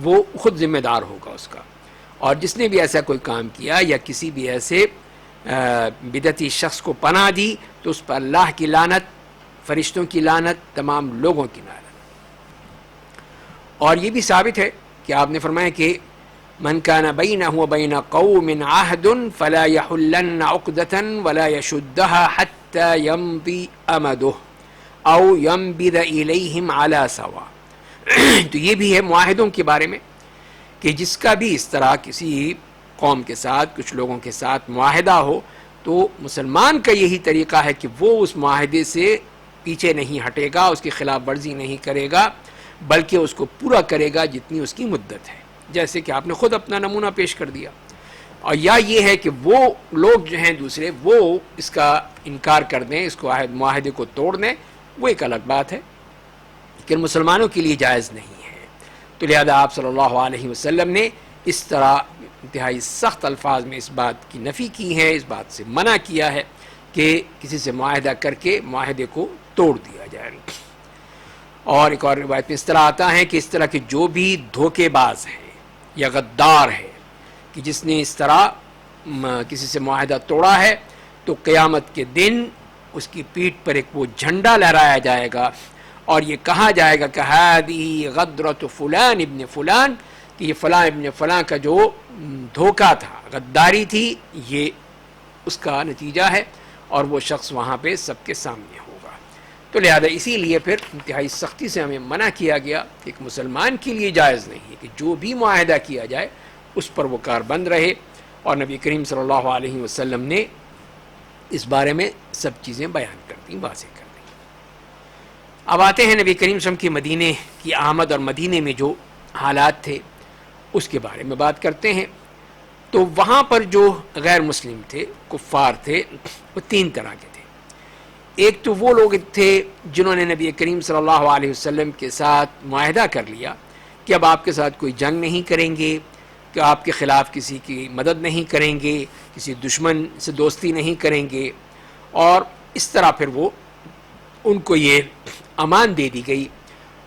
وہ خود ذمہ دار ہوگا اس کا. اور جس نے بھی ایسا کوئی کام کیا یا کسی بھی ایسے بدعتی شخص کو پناہ دی، تو اس پر اللہ کی لعنت، فرشتوں کی لعنت، تمام لوگوں کی لعنت. اور یہ بھی ثابت ہے کہ آپ نے فرمایا کہ من كان بينه وبين قوم عهد فلا يحلن عقدة ولا يشدها حتى يمضي أمده أو ينبذ إليهم على سواء. تو یہ بھی ہے معاہدوں کے بارے میں کہ جس کا بھی اس طرح کسی قوم کے ساتھ، کچھ لوگوں کے ساتھ معاہدہ ہو، تو مسلمان کا یہی طریقہ ہے کہ وہ اس معاہدے سے پیچھے نہیں ہٹے گا، اس کی خلاف ورزی نہیں کرے گا، بلکہ اس کو پورا کرے گا جتنی اس کی مدت ہے، جیسے کہ آپ نے خود اپنا نمونہ پیش کر دیا. اور یا یہ ہے کہ وہ لوگ جو ہیں دوسرے، وہ اس کا انکار کر دیں، اس کو معاہدے کو توڑ دیں، وہ ایک الگ بات ہے، لیکن مسلمانوں کے لیے جائز نہیں ہے. تو لہذا آپ صلی اللہ علیہ وسلم نے اس طرح انتہائی سخت الفاظ میں اس بات کی نفی کی ہے، اس بات سے منع کیا ہے کہ کسی سے معاہدہ کر کے معاہدے کو توڑ دیا جائے۔ اور ایک اور روایت میں اس طرح آتا ہے کہ اس طرح کے جو بھی دھوکے باز ہیں یا غدار ہے کہ جس نے اس طرح کسی سے معاہدہ توڑا ہے، تو قیامت کے دن اس کی پیٹھ پر ایک وہ جھنڈا لہرایا جائے گا اور یہ کہا جائے گا کہ ہذہ غدرۃ فلان ابن فلان، کہ یہ فلاں ابن فلاں کا جو دھوکہ تھا، غداری تھی، یہ اس کا نتیجہ ہے، اور وہ شخص وہاں پہ سب کے سامنے ہوگا۔ تو لہذا اسی لیے پھر انتہائی سختی سے ہمیں منع کیا گیا کہ ایک مسلمان کے لیے جائز نہیں ہے کہ جو بھی معاہدہ کیا جائے اس پر وہ کاربند رہے، اور نبی کریم صلی اللہ علیہ وسلم نے اس بارے میں سب چیزیں بیان کر دیں، واضح کر دیں۔ اب آتے ہیں نبی کریم صلی اللہ علیہ وسلم کی مدینے کی آمد اور مدینے میں جو حالات تھے اس کے بارے میں بات کرتے ہیں۔ تو وہاں پر جو غیر مسلم تھے، کفار تھے، وہ تین طرح کے تھے۔ ایک تو وہ لوگ تھے جنہوں نے نبی کریم صلی اللہ علیہ وسلم کے ساتھ معاہدہ کر لیا کہ اب آپ کے ساتھ کوئی جنگ نہیں کریں گے، کہ آپ کے خلاف کسی کی مدد نہیں کریں گے، کسی دشمن سے دوستی نہیں کریں گے، اور اس طرح پھر وہ ان کو یہ امان دے دی گئی،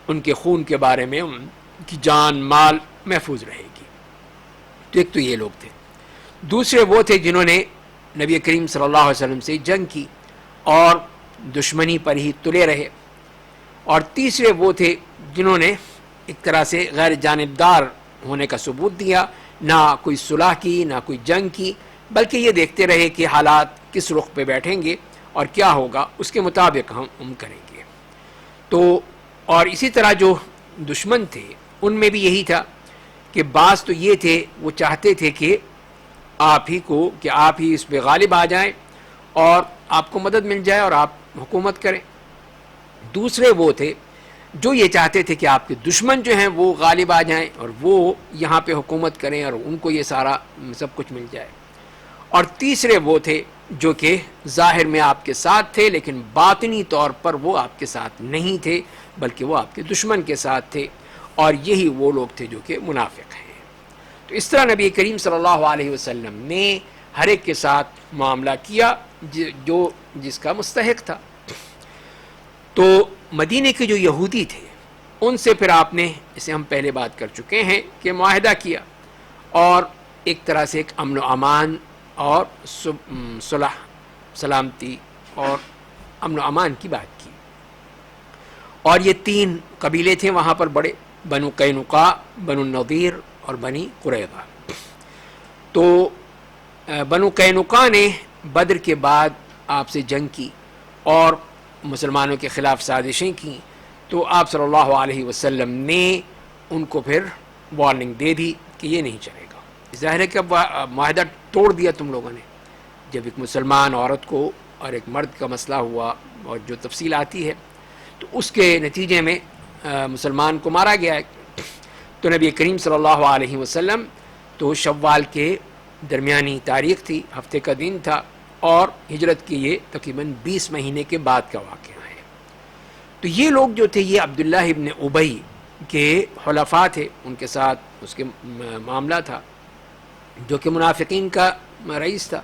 ان کے خون کے بارے میں ان کی جان مال محفوظ رہے گی۔ تو ایک تو یہ لوگ تھے۔ دوسرے وہ تھے جنہوں نے نبی کریم صلی اللہ علیہ وسلم سے جنگ کی اور دشمنی پر ہی تلے رہے۔ اور تیسرے وہ تھے جنہوں نے ایک طرح سے غیر جانبدار ہونے کا ثبوت دیا، نہ کوئی صلح کی نہ کوئی جنگ کی، بلکہ یہ دیکھتے رہے کہ حالات کس رخ پہ بیٹھیں گے اور کیا ہوگا، اس کے مطابق ہم کریں گے۔ تو اور اسی طرح جو دشمن تھے ان میں بھی یہی تھا کہ بعض تو یہ تھے وہ چاہتے تھے کہ آپ ہی اس پہ غالب آ جائیں اور آپ کو مدد مل جائے اور آپ حکومت کریں۔ دوسرے وہ تھے جو یہ چاہتے تھے کہ آپ کے دشمن جو ہیں وہ غالب آ جائیں اور وہ یہاں پہ حکومت کریں اور ان کو یہ سارا سب کچھ مل جائے۔ اور تیسرے وہ تھے جو کہ ظاہر میں آپ کے ساتھ تھے لیکن باطنی طور پر وہ آپ کے ساتھ نہیں تھے، بلکہ وہ آپ کے دشمن کے ساتھ تھے، اور یہی وہ لوگ تھے جو کہ منافق ہیں۔ تو اس طرح نبی کریم صلی اللہ علیہ وسلم نے ہر ایک کے ساتھ معاملہ کیا جو جس کا مستحق تھا۔ تو مدینے کے جو یہودی تھے ان سے پھر آپ نے، جسے ہم پہلے بات کر چکے ہیں، کہ معاہدہ کیا اور ایک طرح سے ایک امن و امان اور صلح سلامتی اور امن و امان کی بات کی۔ اور یہ تین قبیلے تھے وہاں پر بڑے، بنو قینقاع، بنو النضیر اور بنی قریظہ۔ تو بنو قینقاع نے بدر کے بعد آپ سے جنگ کی اور مسلمانوں کے خلاف سازشیں کی، تو آپ صلی اللہ علیہ وسلم نے ان کو پھر وارننگ دے دی کہ یہ نہیں چلے گا۔ ظاہر ہے کہ اب معاہدہ توڑ دیا تم لوگوں نے۔ جب ایک مسلمان عورت کو اور ایک مرد کا مسئلہ ہوا اور جو تفصیل آتی ہے، تو اس کے نتیجے میں مسلمان کو مارا گیا ہے۔ تو نبی کریم صلی اللہ علیہ وسلم، تو شوال کے درمیانی تاریخ تھی، ہفتے کا دن تھا، اور ہجرت کی یہ تقریباً 20 مہینے کے بعد کا واقعہ ہے۔ تو یہ لوگ جو تھے یہ عبداللہ ابن ابی کے حلفاء تھے، ان کے ساتھ اس کے معاملہ تھا، جو کہ منافقین کا رئیس تھا۔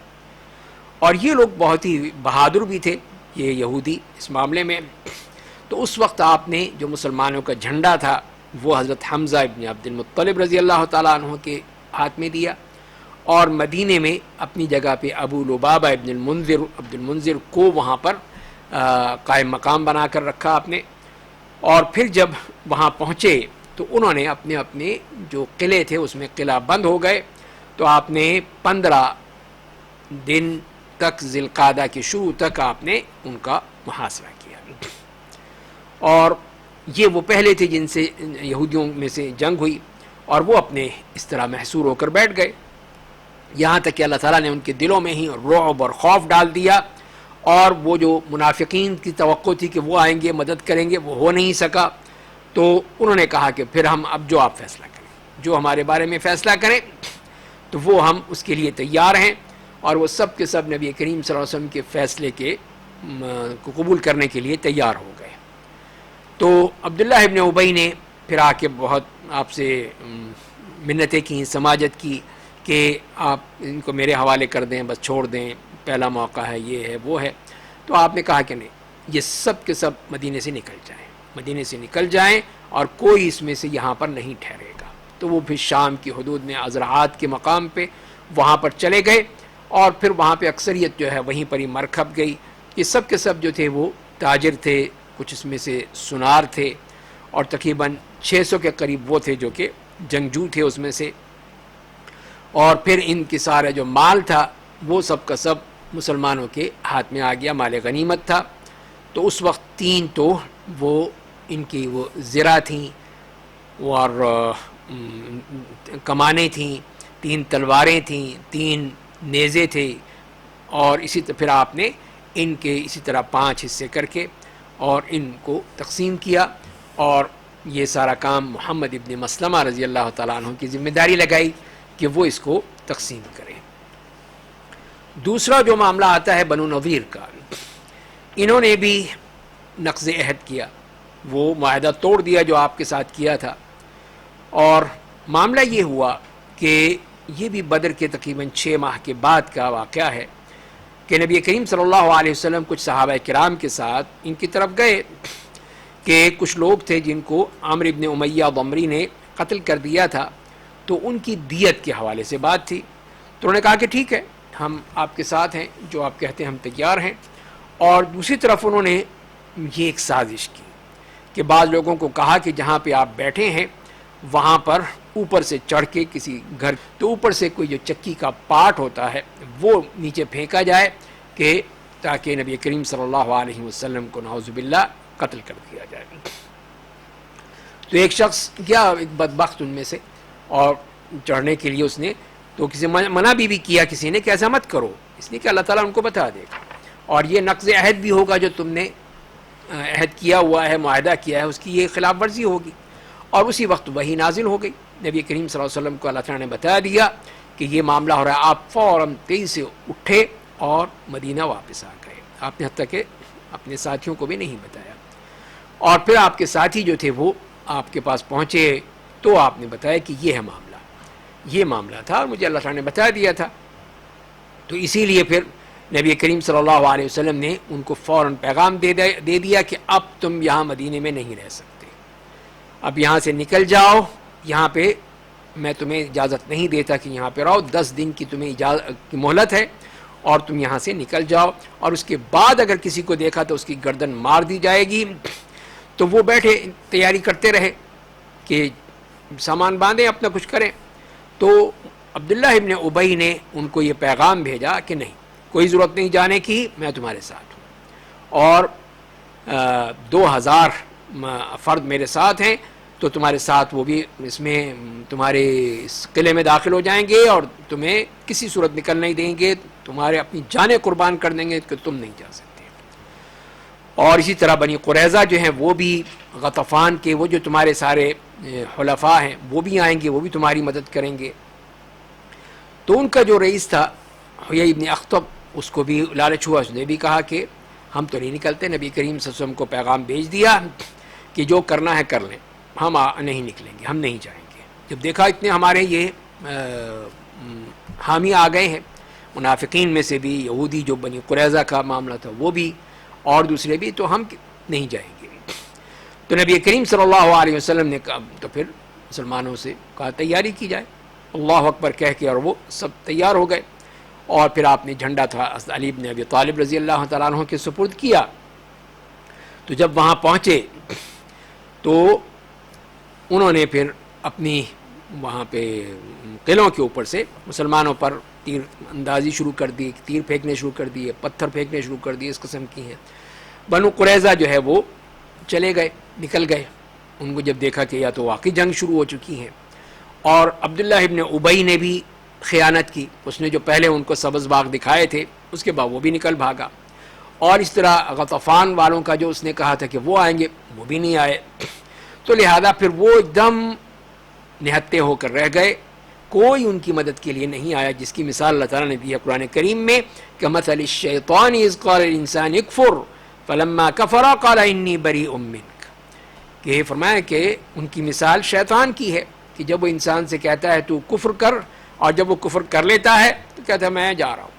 اور یہ لوگ بہت ہی بہادر بھی تھے، یہ یہودی اس معاملے میں۔ تو اس وقت آپ نے جو مسلمانوں کا جھنڈا تھا وہ حضرت حمزہ ابن عبد المطلب رضی اللہ تعالیٰ عنہ کے ہاتھ میں دیا، اور مدینے میں اپنی جگہ پہ ابو لبابہ ابن عبد المنذر کو وہاں پر قائم مقام بنا کر رکھا آپ نے۔ اور پھر جب وہاں پہنچے تو انہوں نے اپنے اپنے جو قلعے تھے اس میں قلعہ بند ہو گئے، تو آپ نے 15 دن تک ذی القعدہ کے شروع تک آپ نے ان کا محاصرہ کیا۔ اور یہ وہ پہلے تھے جن سے یہودیوں میں سے جنگ ہوئی، اور وہ اپنے اس طرح محصور ہو کر بیٹھ گئے، یہاں تک کہ اللہ تعالیٰ نے ان کے دلوں میں ہی رعب اور خوف ڈال دیا، اور وہ جو منافقین کی توقع تھی کہ وہ آئیں گے مدد کریں گے وہ ہو نہیں سکا۔ تو انہوں نے کہا کہ پھر ہم اب جو آپ فیصلہ کریں، جو ہمارے بارے میں فیصلہ کریں تو وہ ہم اس کے لیے تیار ہیں۔ اور وہ سب کے سب نبی کریم صلی اللہ علیہ وسلم کے فیصلے کو قبول کرنے کے لیے تیار ہو گئے۔ تو عبداللہ ابن ابی نے پھر آ کے بہت آپ سے منتیں کی، سماجت کی کہ آپ ان کو میرے حوالے کر دیں، بس چھوڑ دیں، پہلا موقع ہے، یہ ہے وہ ہے. تو آپ نے کہا کہ نہیں، یہ سب کے سب مدینے سے نکل جائیں، مدینے سے نکل جائیں اور کوئی اس میں سے یہاں پر نہیں ٹھہرے گا. تو وہ پھر شام کی حدود میں ازرعات کے مقام پہ وہاں پر چلے گئے، اور پھر وہاں پہ اکثریت جو ہے وہیں پر ہی مرکب گئی. یہ سب کے سب جو تھے وہ تاجر تھے، کچھ اس میں سے سنار تھے، اور تقریباً 600 کے قریب وہ تھے جو کہ جنگجو تھے اس میں سے. اور پھر ان کی سارا جو مال تھا وہ سب کا سب مسلمانوں کے ہاتھ میں آ گیا، مال غنیمت تھا. تو اس وقت 3 تو وہ ان کی وہ زرہ تھیں اور کمانیں تھیں، 3 تلواریں تھیں، 3 نیزے تھے، اور اسی طرح پھر آپ نے ان کے اسی طرح 5 حصے کر کے اور ان کو تقسیم کیا، اور یہ سارا کام محمد ابن مسلمہ رضی اللہ تعالیٰ عنہ کی ذمہ داری لگائی کہ وہ اس کو تقسیم کریں. دوسرا جو معاملہ آتا ہے بنو نظیر کا، انہوں نے بھی نقض عہد کیا، وہ معاہدہ توڑ دیا جو آپ کے ساتھ کیا تھا. اور معاملہ یہ ہوا کہ یہ بھی بدر کے تقریباً 6 ماہ کے بعد کا واقعہ ہے کہ نبی کریم صلی اللہ علیہ وسلم کچھ صحابہ کرام کے ساتھ ان کی طرف گئے کہ کچھ لوگ تھے جن کو عامر ابن امیہ ضمری نے قتل کر دیا تھا، تو ان کی دیت کے حوالے سے بات تھی. تو انہوں نے کہا کہ ٹھیک ہے، ہم آپ کے ساتھ ہیں، جو آپ کہتے ہیں ہم تیار ہیں. اور دوسری طرف انہوں نے یہ ایک سازش کی کہ بعض لوگوں کو کہا کہ جہاں پہ آپ بیٹھے ہیں وہاں پر اوپر سے چڑھ کے کسی گھر تو اوپر سے کوئی جو چکی کا پارٹ ہوتا ہے وہ نیچے پھینکا جائے کہ تاکہ نبی کریم صلی اللہ علیہ وسلم کو نعوذ باللہ قتل کر دیا جائے. تو ایک شخص گیا، ایک بدبخت ان میں سے، اور چڑھنے کے لیے اس نے تو کسی منع بھی کیا کسی نے کہ ایسا مت کرو، اس لیے کہ اللہ تعالیٰ ان کو بتا دے گا، اور یہ نقض عہد بھی ہوگا، جو تم نے عہد کیا ہوا ہے، معاہدہ کیا ہے، اس کی یہ خلاف ورزی ہوگی. اور اسی وقت وہی نازل ہو گئی. نبی کریم صلی اللہ علیہ وسلم کو اللہ تعالیٰ نے بتا دیا کہ یہ معاملہ ہو رہا ہے. آپ فوراً تیزی سے اٹھے اور مدینہ واپس آ گئے. آپ نے حتیٰ کہ اپنے ساتھیوں کو بھی نہیں بتایا. اور پھر آپ کے ساتھی جو تھے وہ آپ کے پاس پہنچے تو آپ نے بتایا کہ یہ ہے معاملہ، یہ معاملہ تھا اور مجھے اللہ تعالیٰ نے بتا دیا تھا. تو اسی لیے پھر نبی کریم صلی اللہ علیہ وسلم نے ان کو فوراً پیغام دے دیا کہ اب تم یہاں مدینے میں نہیں رہ سکتے، اب یہاں سے نکل جاؤ. یہاں پہ میں تمہیں اجازت نہیں دیتا کہ یہاں پہ رہو، 10 دن کی تمہیں اجازت کی مہلت ہے، اور تم یہاں سے نکل جاؤ. اور اس کے بعد اگر کسی کو دیکھا تو اس کی گردن مار دی جائے گی. تو وہ بیٹھے تیاری کرتے رہے کہ سامان باندھیں، اپنا کچھ کریں. تو عبداللہ ابن ابی نے ان کو یہ پیغام بھیجا کہ نہیں، کوئی ضرورت نہیں جانے کی، میں تمہارے ساتھ ہوں، اور 2000 فرد میرے ساتھ ہیں، تو تمہارے ساتھ وہ بھی اس میں تمہارے اس قلعے میں داخل ہو جائیں گے، اور تمہیں کسی صورت نکل نہیں دیں گے، تمہارے اپنی جانیں قربان کر دیں گے کہ تم نہیں جا سکتے. اور اسی طرح بنی قریظہ جو ہیں وہ بھی، غطفان کے وہ جو تمہارے سارے حلفاء ہیں وہ بھی آئیں گے، وہ بھی تمہاری مدد کریں گے. تو ان کا جو رئیس تھا حیی ابن اخطب، اس کو بھی لالچ ہوا، اس نے بھی کہا کہ ہم تو نہیں نکلتے. نبی کریم صلی اللہ علیہ وسلم کو پیغام بھیج دیا کہ جو کرنا ہے کر لیں، ہم نہیں نکلیں گے، ہم نہیں جائیں گے. جب دیکھا اتنے ہمارے یہ حامی آ گئے ہیں، منافقین میں سے بھی، یہودی جو بنی قریظہ کا معاملہ تھا وہ بھی، اور دوسرے بھی، تو ہم نہیں جائیں گے. تو نبی کریم صلی اللہ علیہ وسلم نے کہا، تو پھر مسلمانوں سے کہا تیاری کی جائے، اللہ اکبر کہہ کے، اور وہ سب تیار ہو گئے. اور پھر آپ نے جھنڈا تھا علی بن ابی طالب رضی اللہ تعالیٰ عنہ کے سپرد کیا. تو جب وہاں پہنچے تو انہوں نے پھر اپنی وہاں پہ قلعوں کے اوپر سے مسلمانوں پر تیر اندازی شروع کر دی، تیر پھینکنے شروع کر دیے، پتھر پھینکنے شروع کر دیے، اس قسم کی ہیں. بنو قریظہ جو ہے وہ چلے گئے، نکل گئے. ان کو جب دیکھا کہ یا تو واقعی جنگ شروع ہو چکی ہیں. اور عبداللہ ابن ابی نے بھی خیانت کی، اس نے جو پہلے ان کو سبز باغ دکھائے تھے اس کے بعد وہ بھی نکل بھاگا. اور اس طرح غطفان والوں کا جو اس نے کہا تھا کہ وہ آئیں گے، وہ بھی نہیں آئے. تو لہذا پھر وہ ایک دم نہتے ہو کر رہ گئے، کوئی ان کی مدد کے لیے نہیں آیا، جس کی مثال اللہ تعالیٰ نے دی ہے قرآن کریم میں کہ مثل الشیطان اذ قال الانسان اکفر فلما کفر قال انی بریء منک، کہ یہ فرمایا کہ ان کی مثال شیطان کی ہے کہ جب وہ انسان سے کہتا ہے تو کفر کر، اور جب وہ کفر کر لیتا ہے تو کہتا ہے میں جا رہا ہوں.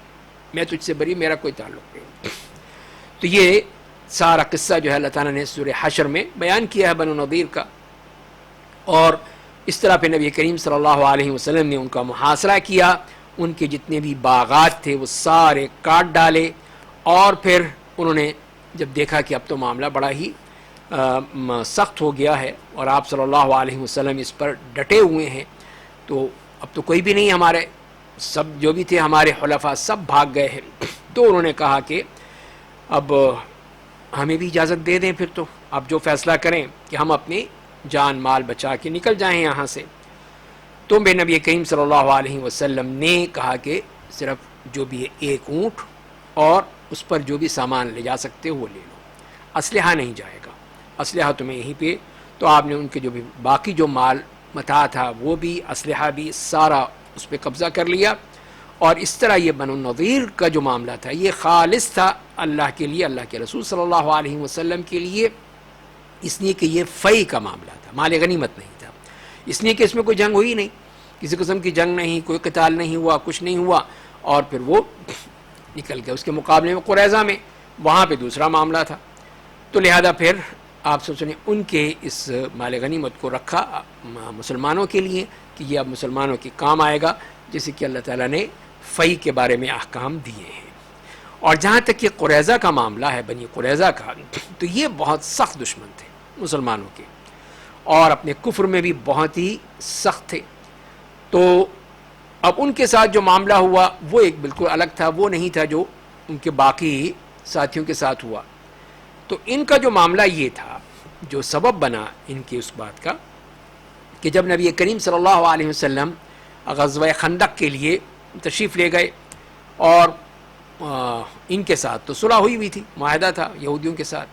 میں تجھ سے بری، میرا کوئی تعلق نہیں۔ تو یہ سارا قصہ جو ہے اللہ تعالیٰ نے سورہ حشر میں بیان کیا ہے بنو نضیر کا، اور اس طرح پہ نبی کریم صلی اللہ علیہ وسلم نے ان کا محاصرہ کیا، ان کے جتنے بھی باغات تھے وہ سارے کاٹ ڈالے، اور پھر انہوں نے جب دیکھا کہ اب تو معاملہ بڑا ہی سخت ہو گیا ہے اور آپ صلی اللہ علیہ وسلم اس پر ڈٹے ہوئے ہیں، تو اب تو کوئی بھی نہیں، ہمارے سب جو بھی تھے ہمارے حلفاء سب بھاگ گئے ہیں، تو انہوں نے کہا کہ اب ہمیں بھی اجازت دے دیں، پھر تو آپ جو فیصلہ کریں کہ ہم اپنی جان مال بچا کے نکل جائیں یہاں سے۔ تو بے نبی کریم صلی اللہ علیہ وسلم نے کہا کہ صرف جو بھی ہے ایک اونٹ اور اس پر جو بھی سامان لے جا سکتے ہو وہ لے لو، اسلحہ نہیں جائے گا، اسلحہ تمہیں یہیں پہ۔ تو آپ نے ان کے جو بھی باقی جو مال متاع تھا وہ بھی، اسلحہ بھی، سارا اس پہ قبضہ کر لیا، اور اس طرح یہ بنو نضیر کا جو معاملہ تھا یہ خالص تھا اللہ کے لیے، اللہ کے رسول صلی اللہ علیہ وسلم کے لیے، اس لیے کہ یہ فی کا معاملہ تھا، مال غنیمت نہیں تھا، اس لیے کہ اس میں کوئی جنگ ہوئی نہیں، کسی قسم کی جنگ نہیں، کوئی قتال نہیں ہوا، کچھ نہیں ہوا، اور پھر وہ نکل گیا۔ اس کے مقابلے میں قریظہ میں وہاں پہ دوسرا معاملہ تھا، تو لہذا پھر آپ سوچ نے ان کے اس مال غنیمت کو رکھا مسلمانوں کے لیے کہ یہ اب مسلمانوں کے کام آئے گا، جیسے کہ اللہ تعالیٰ نے فی کے بارے میں احکام دیے ہیں۔ اور جہاں تک کہ قریظہ کا معاملہ ہے، بنی قریظہ کا، تو یہ بہت سخت دشمن تھے مسلمانوں کے، اور اپنے کفر میں بھی بہت ہی سخت تھے۔ تو اب ان کے ساتھ جو معاملہ ہوا وہ ایک بالکل الگ تھا، وہ نہیں تھا جو ان کے باقی ساتھیوں کے ساتھ ہوا۔ تو ان کا جو معاملہ یہ تھا، جو سبب بنا ان کی اس بات کا، کہ جب نبی کریم صلی اللہ علیہ وسلم غزوہ خندق کے لیے تشریف لے گئے، اور ان کے ساتھ تو صلح ہوئی تھی، معاہدہ تھا یہودیوں کے ساتھ،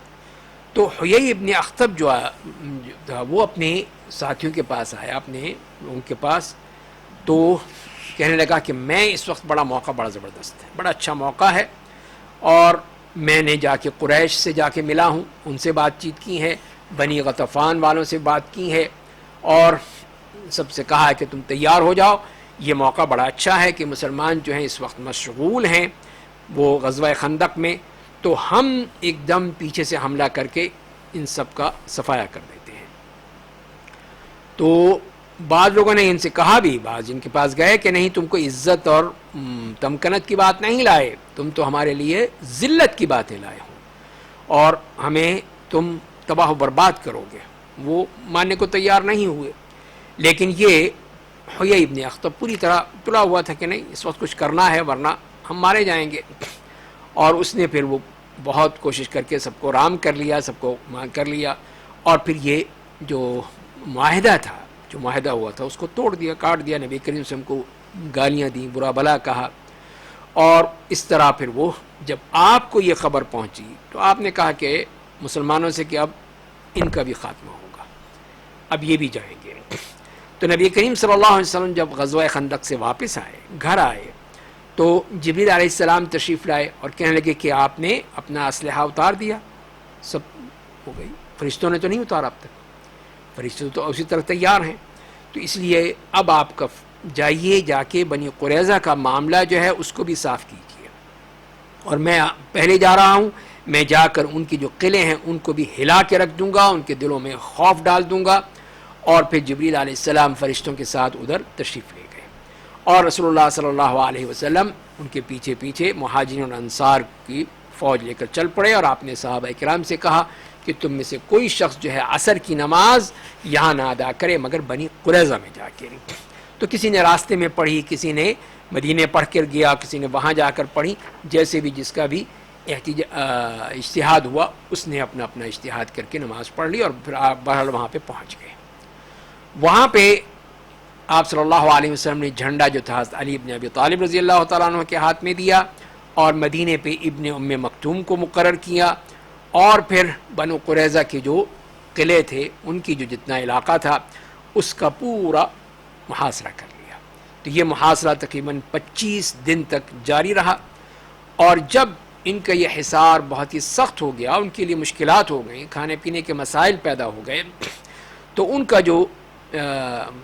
تو حیی ابن اخطب جو تھا وہ اپنے ساتھیوں کے پاس آیا، اپنے ان کے پاس، تو کہنے لگا کہ میں اس وقت بڑا موقع، بڑا زبردست ہے، بڑا اچھا موقع ہے، اور میں نے جا کے قریش سے جا کے ملا ہوں، ان سے بات چیت کی ہے، بنی غطفان والوں سے بات کی ہے، اور سب سے کہا ہے کہ تم تیار ہو جاؤ، یہ موقع بڑا اچھا ہے کہ مسلمان جو ہیں اس وقت مشغول ہیں وہ غزوہ خندق میں، تو ہم ایک دم پیچھے سے حملہ کر کے ان سب کا صفایا کر دیتے ہیں۔ تو بعض لوگوں نے ان سے کہا بھی، بعض ان کے پاس گئے کہ نہیں، تم کو عزت اور تمکنت کی بات نہیں لائے، تم تو ہمارے لیے ذلت کی باتیں لائے ہو، اور ہمیں تم تباہ و برباد کرو گے۔ وہ ماننے کو تیار نہیں ہوئے، لیکن یہ حیی ابن اخطب پوری طرح تلا ہوا تھا کہ نہیں، اس وقت کچھ کرنا ہے ورنہ ہم مارے جائیں گے، اور اس نے پھر وہ بہت کوشش کر کے سب کو رام کر لیا، سب کو مان کر لیا، اور پھر یہ جو معاہدہ تھا، جو معاہدہ ہوا تھا، اس کو توڑ دیا، کاٹ دیا، نبی کریم صلی اللہ علیہ وسلم کو گالیاں دیں، برا بھلا کہا، اور اس طرح پھر وہ جب آپ کو یہ خبر پہنچی تو آپ نے کہا کہ مسلمانوں سے کہ اب ان کا بھی خاتمہ ہوگا، اب یہ بھی جائیں گے۔ تو نبی کریم صلی اللہ علیہ وسلم جب غزوہ خندق سے واپس آئے، گھر آئے، تو جبریل علیہ السلام تشریف لائے اور کہنے لگے کہ آپ نے اپنا اسلحہ اتار دیا، سب ہو گئی، فرشتوں نے تو نہیں اتارا اب تک، فرشتے تو اسی طرح تیار ہیں، تو اس لیے اب آپ کا جائیے، جا کے بنی قریظہ کا معاملہ جو ہے اس کو بھی صاف کیجیے، اور میں پہلے جا رہا ہوں، میں جا کر ان کی جو قلعے ہیں ان کو بھی ہلا کے رکھ دوں گا، ان کے دلوں میں خوف ڈال دوں گا۔ اور پھر جبریل علیہ السلام فرشتوں کے ساتھ ادھر تشریف لے گئے، اور رسول اللہ صلی اللہ علیہ وسلم ان کے پیچھے پیچھے مہاجرین اور انصار کی فوج لے کر چل پڑے، اور آپ نے صحابہ کرام سے کہا کہ تم میں سے کوئی شخص جو ہے عصر کی نماز یہاں نہ ادا کرے مگر بنی قریظہ میں جا کے۔ تو کسی نے راستے میں پڑھی، کسی نے مدینے پڑھ کر گیا، کسی نے وہاں جا کر پڑھی، جیسے بھی جس کا بھی اجتہاد ہوا اس نے اپنا اپنا اجتہاد کر کے نماز پڑھ لی، اور پھر آپ بہرحال وہاں پہ پہنچ گئے۔ وہاں پہ آپ صلی اللہ علیہ وسلم نے جھنڈا جو تھا علی ابن ابی طالب رضی اللہ تعالیٰ عنہ کے ہاتھ میں دیا، اور مدینے پہ ابن ام مکتوم کو مقرر کیا، اور پھر بنو قریظہ کے جو قلعے تھے ان کی جو جتنا علاقہ تھا اس کا پورا محاصرہ کر لیا۔ تو یہ محاصرہ تقریباً 25 دن تک جاری رہا، اور جب ان کا یہ حصار بہت ہی سخت ہو گیا، ان کے لیے مشکلات ہو گئیں، کھانے پینے کے مسائل پیدا ہو گئے، تو ان کا جو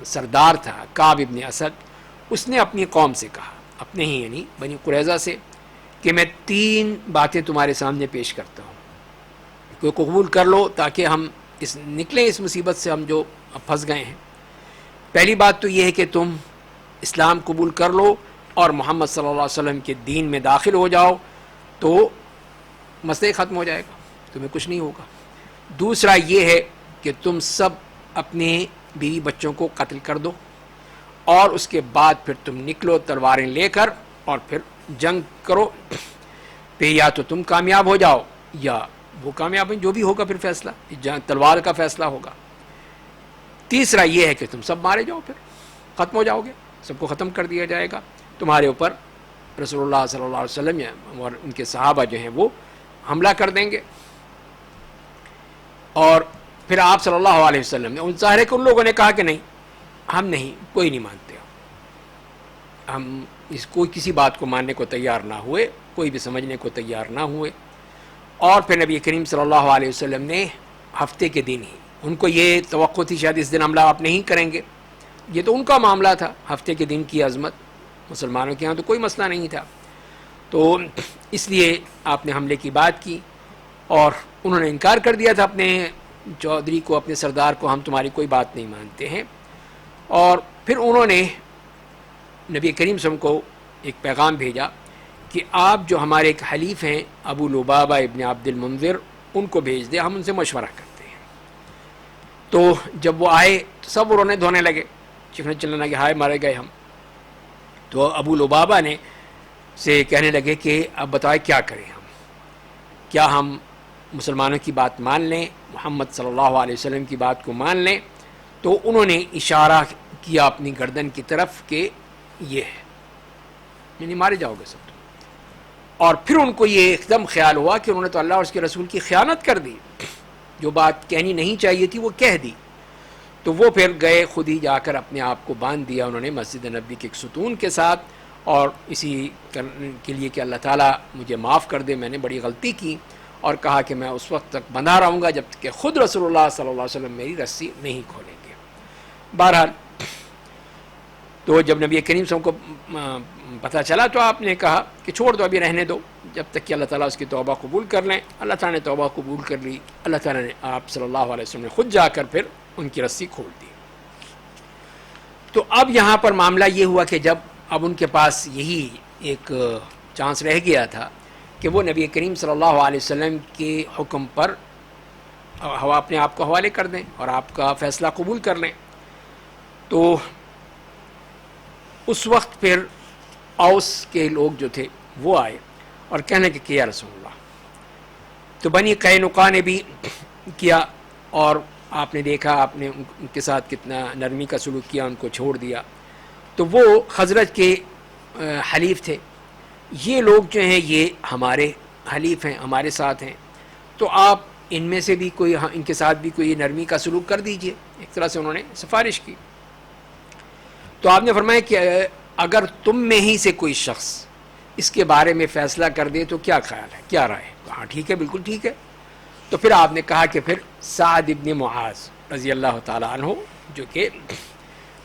سردار تھا کعب ابن اسد، اس نے اپنی قوم سے کہا، اپنے ہی یعنی بنی قریظہ سے، کہ میں 3 باتیں تمہارے سامنے پیش کرتا ہوں، کوئی قبول کر لو تاکہ ہم نکلیں اس مصیبت سے ہم جو اب پھنس گئے ہیں۔ پہلی بات تو یہ ہے کہ تم اسلام قبول کر لو اور محمد صلی اللہ علیہ وسلم کے دین میں داخل ہو جاؤ تو مسئلہ ختم ہو جائے گا، تمہیں کچھ نہیں ہوگا۔ دوسرا یہ ہے کہ تم سب اپنے بیوی بچوں کو قتل کر دو اور اس کے بعد پھر تم نکلو تلواریں لے کر اور پھر جنگ کرو، پھر یا تو تم کامیاب ہو جاؤ یا وہ کامیاب ہیں، جو بھی ہوگا پھر فیصلہ تلوار کا فیصلہ ہوگا۔ تیسرا یہ ہے کہ تم سب مارے جاؤ، پھر ختم ہو جاؤ گے، سب کو ختم کر دیا جائے گا، تمہارے اوپر رسول اللہ صلی اللہ علیہ وسلم اور ان کے صحابہ جو ہیں وہ حملہ کر دیں گے۔ اور پھر آپ صلی اللہ علیہ وسلم نے ظاہر ہے کہ ان لوگوں نے کہا کہ نہیں، ہم نہیں، کوئی نہیں مانتے، ہم کوئی کسی بات کو ماننے کو تیار نہ ہوئے، کوئی بھی سمجھنے کو تیار نہ ہوئے۔ اور پھر نبی کریم صلی اللہ علیہ وسلم نے ہفتے کے دن ہی، ان کو یہ توقع تھی شاید اس دن حملہ آپ نہیں کریں گے، یہ تو ان کا معاملہ تھا، ہفتے کے دن کی عظمت، مسلمانوں کے ہاں تو کوئی مسئلہ نہیں تھا، تو اس لیے آپ نے حملے کی بات کی اور انہوں نے انکار کر دیا تھا اپنے چودھری کو، اپنے سردار کو، ہم تمہاری کوئی بات نہیں مانتے ہیں۔ اور پھر انہوں نے نبی کریم صلی اللہ علیہ وسلم کو ایک پیغام بھیجا کہ آپ جو ہمارے ایک حلیف ہیں ابو لبابہ ابن عبد المنذر، ان کو بھیج دیں، ہم ان سے مشورہ کرتے ہیں۔ تو جب وہ آئے تو سب رونے دھونے لگے، چیخنے چلنے لگے، ہائے مارے گئے ہم۔ تو ابو لبابہ نے سے کہنے لگے کہ اب بتائے کیا کریں ہم، کیا ہم مسلمانوں کی بات مان لیں، محمد صلی اللہ علیہ وسلم کی بات کو مان لیں؟ تو انہوں نے اشارہ کیا اپنی گردن کی طرف کہ یہ ہے، یعنی مارے جاؤ گے سب تم۔ اور پھر ان کو یہ ایک دم خیال ہوا کہ انہوں نے تو اللہ اور اس کے رسول کی خیانت کر دی، جو بات کہنی نہیں چاہیے تھی وہ کہہ دی۔ تو وہ پھر گئے، خود ہی جا کر اپنے آپ کو باندھ دیا انہوں نے مسجد نبوی کے ایک ستون کے ساتھ، اور اسی کے لیے کہ اللہ تعالیٰ مجھے معاف کر دے، میں نے بڑی غلطی کی، اور کہا کہ میں اس وقت تک بندھا رہوں گا جب تک کہ خود رسول اللہ صلی اللہ علیہ وسلم میری رسی نہیں کھولیں گے۔ بہرحال تو جب نبی کریم صلی اللہ علیہ وسلم کو پتہ چلا تو آپ نے کہا کہ چھوڑ دو، ابھی رہنے دو جب تک کہ اللہ تعالیٰ اس کی توبہ قبول کر لیں۔ اللہ تعالیٰ نے توبہ قبول کر لی، اللہ تعالیٰ نے آپ صلی اللہ علیہ وسلم نے خود جا کر پھر ان کی رسی کھول دی۔ تو اب یہاں پر معاملہ یہ ہوا کہ جب اب ان کے پاس یہی ایک چانس رہ گیا تھا کہ وہ نبی کریم صلی اللہ علیہ وسلم کے حکم پر اپنے آپ کو حوالے کر دیں اور آپ کا فیصلہ قبول کر لیں۔ تو اس وقت پھر اوس کے لوگ جو تھے وہ آئے اور کہنے کہ یا رسول اللہ، تو بنی قینقاع نے بھی کیا، اور آپ نے دیکھا آپ نے ان کے ساتھ کتنا نرمی کا سلوک کیا، ان کو چھوڑ دیا۔ تو وہ خزرج کے حلیف تھے، یہ لوگ جو ہیں یہ ہمارے حلیف ہیں، ہمارے ساتھ ہیں، تو آپ ان میں سے بھی کوئی، ان کے ساتھ بھی کوئی نرمی کا سلوک کر دیجئے، ایک طرح سے انہوں نے سفارش کی۔ تو آپ نے فرمایا کہ اگر تم میں ہی سے کوئی شخص اس کے بارے میں فیصلہ کر دے تو کیا خیال ہے، کیا رائے ہے؟ ہاں ٹھیک ہے، بالکل ٹھیک ہے۔ تو پھر آپ نے کہا کہ پھر سعد ابن معاذ رضی اللہ تعالیٰ عنہ جو کہ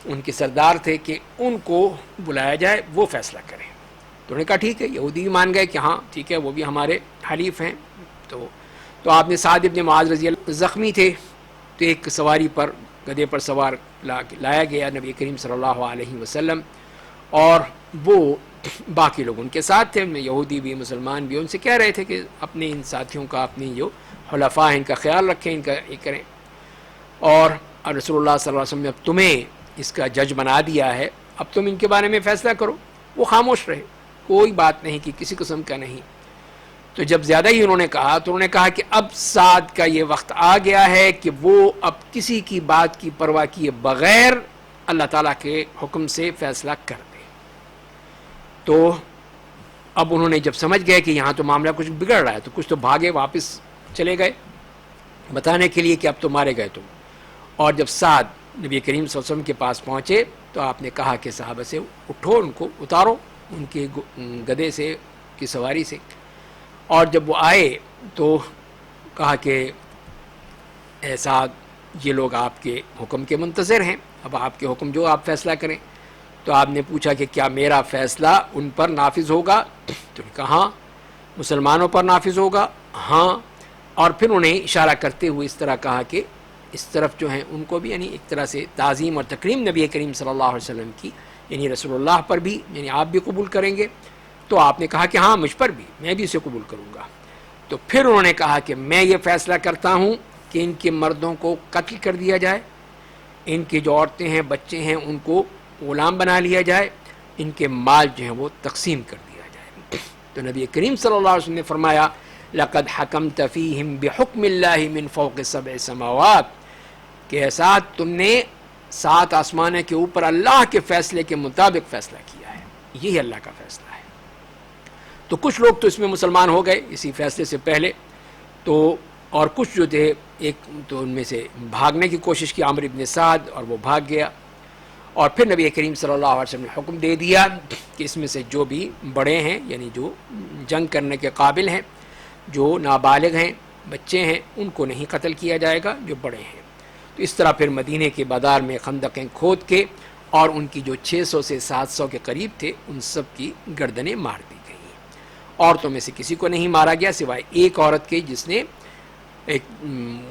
ان کے سردار تھے کہ ان کو بلایا جائے، وہ فیصلہ کریں۔ تو انہوں نے کہا ٹھیک ہے، یہودی بھی مان گئے کہ ہاں ٹھیک ہے، وہ بھی ہمارے حلیف ہیں۔ تو آپ نے سعد ابن معاذ رضی اللہ، زخمی تھے تو ایک سواری پر، گدھے پر سوار لایا گیا نبی کریم صلی اللہ علیہ وسلم، اور وہ باقی لوگ ان کے ساتھ تھے، ان میں یہودی بھی مسلمان بھی، ان سے کہہ رہے تھے کہ اپنے ان ساتھیوں کا، اپنی جو حلفاء ہیں ان کا خیال رکھیں، ان کا یہ کریں۔ اور رسول اللہ صلی اللہ علیہ وسلم نے اب تمہیں اس کا جج بنا دیا ہے، اب تم ان کے بارے میں فیصلہ کرو۔ وہ خاموش رہے، کوئی بات نہیں کی، کسی قسم کا نہیں۔ تو جب زیادہ ہی انہوں نے کہا تو انہوں نے کہا کہ اب سعد کا یہ وقت آ گیا ہے کہ وہ اب کسی کی بات کی پرواہ کیے بغیر اللہ تعالیٰ کے حکم سے فیصلہ کر دے۔ تو اب انہوں نے جب سمجھ گئے کہ یہاں تو معاملہ کچھ بگڑ رہا ہے تو کچھ تو بھاگے، واپس چلے گئے بتانے کے لیے کہ اب تو مارے گئے تم۔ اور جب سعد نبی کریم صلی اللہ علیہ وسلم کے پاس پہنچے تو آپ نے کہا کہ صحابہ سے اٹھو، ان کو اتارو ان کے گدھے سے کی سواری سے۔ اور جب وہ آئے تو کہا کہ اے سعد، یہ لوگ آپ کے حکم کے منتظر ہیں، اب آپ کے حکم جو آپ فیصلہ کریں۔ تو آپ نے پوچھا کہ کیا میرا فیصلہ ان پر نافذ ہوگا؟ تو انہوں نے کہا ہاں. مسلمانوں پر نافذ ہوگا؟ ہاں. اور پھر انہیں اشارہ کرتے ہوئے اس طرح کہا کہ اس طرف جو ہیں ان کو بھی یعنی ایک طرح سے تعظیم اور تکریم نبی کریم صلی اللہ علیہ وسلم کی، یعنی رسول اللہ پر بھی، یعنی آپ بھی قبول کریں گے؟ تو آپ نے کہا کہ ہاں مجھ پر بھی، میں بھی اسے قبول کروں گا. تو پھر انہوں نے کہا کہ میں یہ فیصلہ کرتا ہوں کہ ان کے مردوں کو قتل کر دیا جائے، ان کی جو عورتیں ہیں بچے ہیں ان کو غلام بنا لیا جائے، ان کے مال جو ہیں وہ تقسیم کر دیا جائے. تو نبی کریم صلی اللہ علیہ وسلم نے فرمایا لقد حکمت فیہم بحکم اللہ من فوق سبع سماوات، کہ ایسا تم نے 7 آسمانوں کے اوپر اللہ کے فیصلے کے مطابق فیصلہ کیا ہے. یہی اللہ کا فیصلہ ہے. تو کچھ لوگ تو اس میں مسلمان ہو گئے اسی فیصلے سے پہلے، تو اور کچھ جو تھے ایک تو ان میں سے بھاگنے کی کوشش کی، عامر ابن سعد، اور وہ بھاگ گیا. اور پھر نبی کریم صلی اللہ علیہ وسلم نے حکم دے دیا کہ اس میں سے جو بھی بڑے ہیں، یعنی جو جنگ کرنے کے قابل ہیں، جو نابالغ ہیں، بچے ہیں، ان کو نہیں قتل کیا جائے گا، جو بڑے ہیں. تو اس طرح پھر مدینے کے بازار میں خندقیں کھود کے اور ان کی جو 600 سے 700 کے قریب تھے ان سب کی گردنیں مار دی گئیں. عورتوں میں سے کسی کو نہیں مارا گیا سوائے ایک عورت کے، جس نے ایک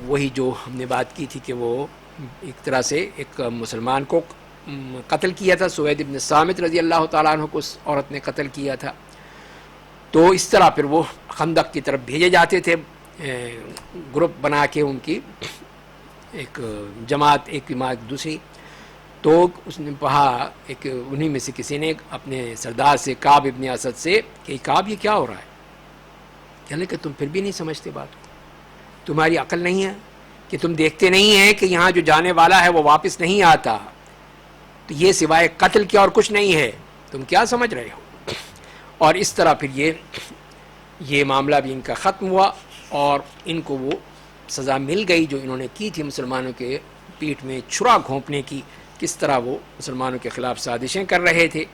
وہی جو ہم نے بات کی تھی کہ وہ ایک طرح سے ایک مسلمان کو قتل کیا تھا، سوید ابن صامت رضی اللہ تعالیٰ عنہ کو اس عورت نے قتل کیا تھا. تو اس طرح پھر وہ خندق کی طرف بھیجے جاتے تھے، گروپ بنا کے ان کی ایک جماعت، ایک جماعت دوسری. تو اس نے کہا ایک انہی میں سے کسی نے اپنے سردار سے، کعب ابن اسد سے، کہ کعب یہ کیا ہو رہا ہے؟ کہنے کہ تم پھر بھی نہیں سمجھتے بات کو، تمہاری عقل نہیں ہے کہ تم دیکھتے نہیں ہیں کہ یہاں جو جانے والا ہے وہ واپس نہیں آتا، تو یہ سوائے قتل کے اور کچھ نہیں ہے، تم کیا سمجھ رہے ہو؟ اور اس طرح پھر یہ معاملہ بھی ان کا ختم ہوا اور ان کو وہ سزا مل گئی جو انہوں نے کی تھی مسلمانوں کے پیٹھ میں چھرا گھونپنے کی، کس طرح وہ مسلمانوں کے خلاف سازشیں کر رہے تھے.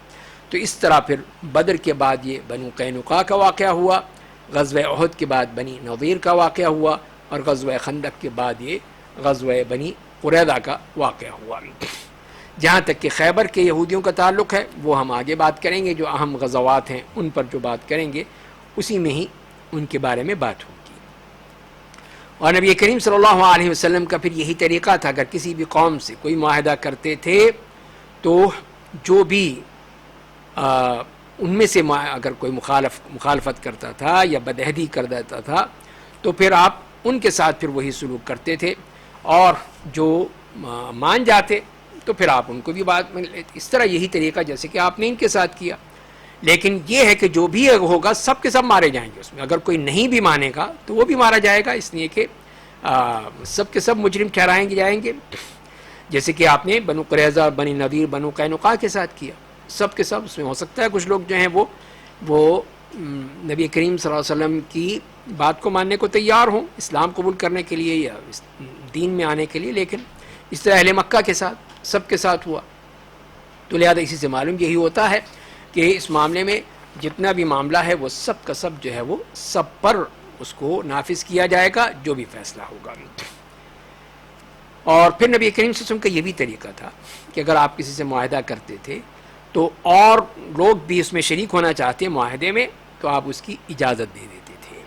تو اس طرح پھر بدر کے بعد یہ بنو قینقاع کا واقعہ ہوا، غزوہ احد کے بعد بنی نضیر کا واقعہ ہوا، اور غزوہ خندق کے بعد یہ غزوہ بنی قریظہ کا واقعہ ہوا. جہاں تک کہ خیبر کے یہودیوں کا تعلق ہے وہ ہم آگے بات کریں گے، جو اہم غزوات ہیں ان پر جو بات کریں گے اسی میں ہی ان کے بارے میں بات ہوگی. اور نبی کریم صلی اللہ علیہ وسلم کا پھر یہی طریقہ تھا، اگر کسی بھی قوم سے کوئی معاہدہ کرتے تھے تو جو بھی ان میں سے اگر کوئی مخالفت کرتا تھا یا بدعہدی کر دیتا تھا تو پھر آپ ان کے ساتھ پھر وہی سلوک کرتے تھے، اور جو مان جاتے تو پھر آپ ان کو بھی بات میں لیتے. اس طرح یہی طریقہ جیسے کہ آپ نے ان کے ساتھ کیا. لیکن یہ ہے کہ جو بھی ہوگا سب کے سب مارے جائیں گے اس میں، اگر کوئی نہیں بھی مانے گا تو وہ بھی مارا جائے گا، اس لیے کہ سب کے سب مجرم ٹھہرائیں جائیں گے. جیسے کہ آپ نے بنو قریظہ، بنی نضیر، بنو قینقاع کے ساتھ کیا، سب کے سب اس میں ہو سکتا ہے کچھ لوگ جو ہیں وہ نبی کریم صلی اللہ علیہ وسلم کی بات کو ماننے کو تیار ہوں، اسلام قبول کرنے کے لیے یا دین میں آنے کے لیے، لیکن اس طرح اہل مکہ کے ساتھ سب کے ساتھ ہوا. تو لہذا اسی سے معلوم یہی ہوتا ہے کہ اس معاملے میں جتنا بھی معاملہ ہے وہ سب کا سب جو ہے وہ سب پر اس کو نافذ کیا جائے گا جو بھی فیصلہ ہوگا. اور پھر نبی کریم صلی اللہ علیہ وسلم کا یہ بھی طریقہ تھا کہ اگر آپ کسی سے معاہدہ کرتے تھے تو اور لوگ بھی اس میں شریک ہونا چاہتے معاہدے میں تو آپ اس کی اجازت دے دیتے تھے.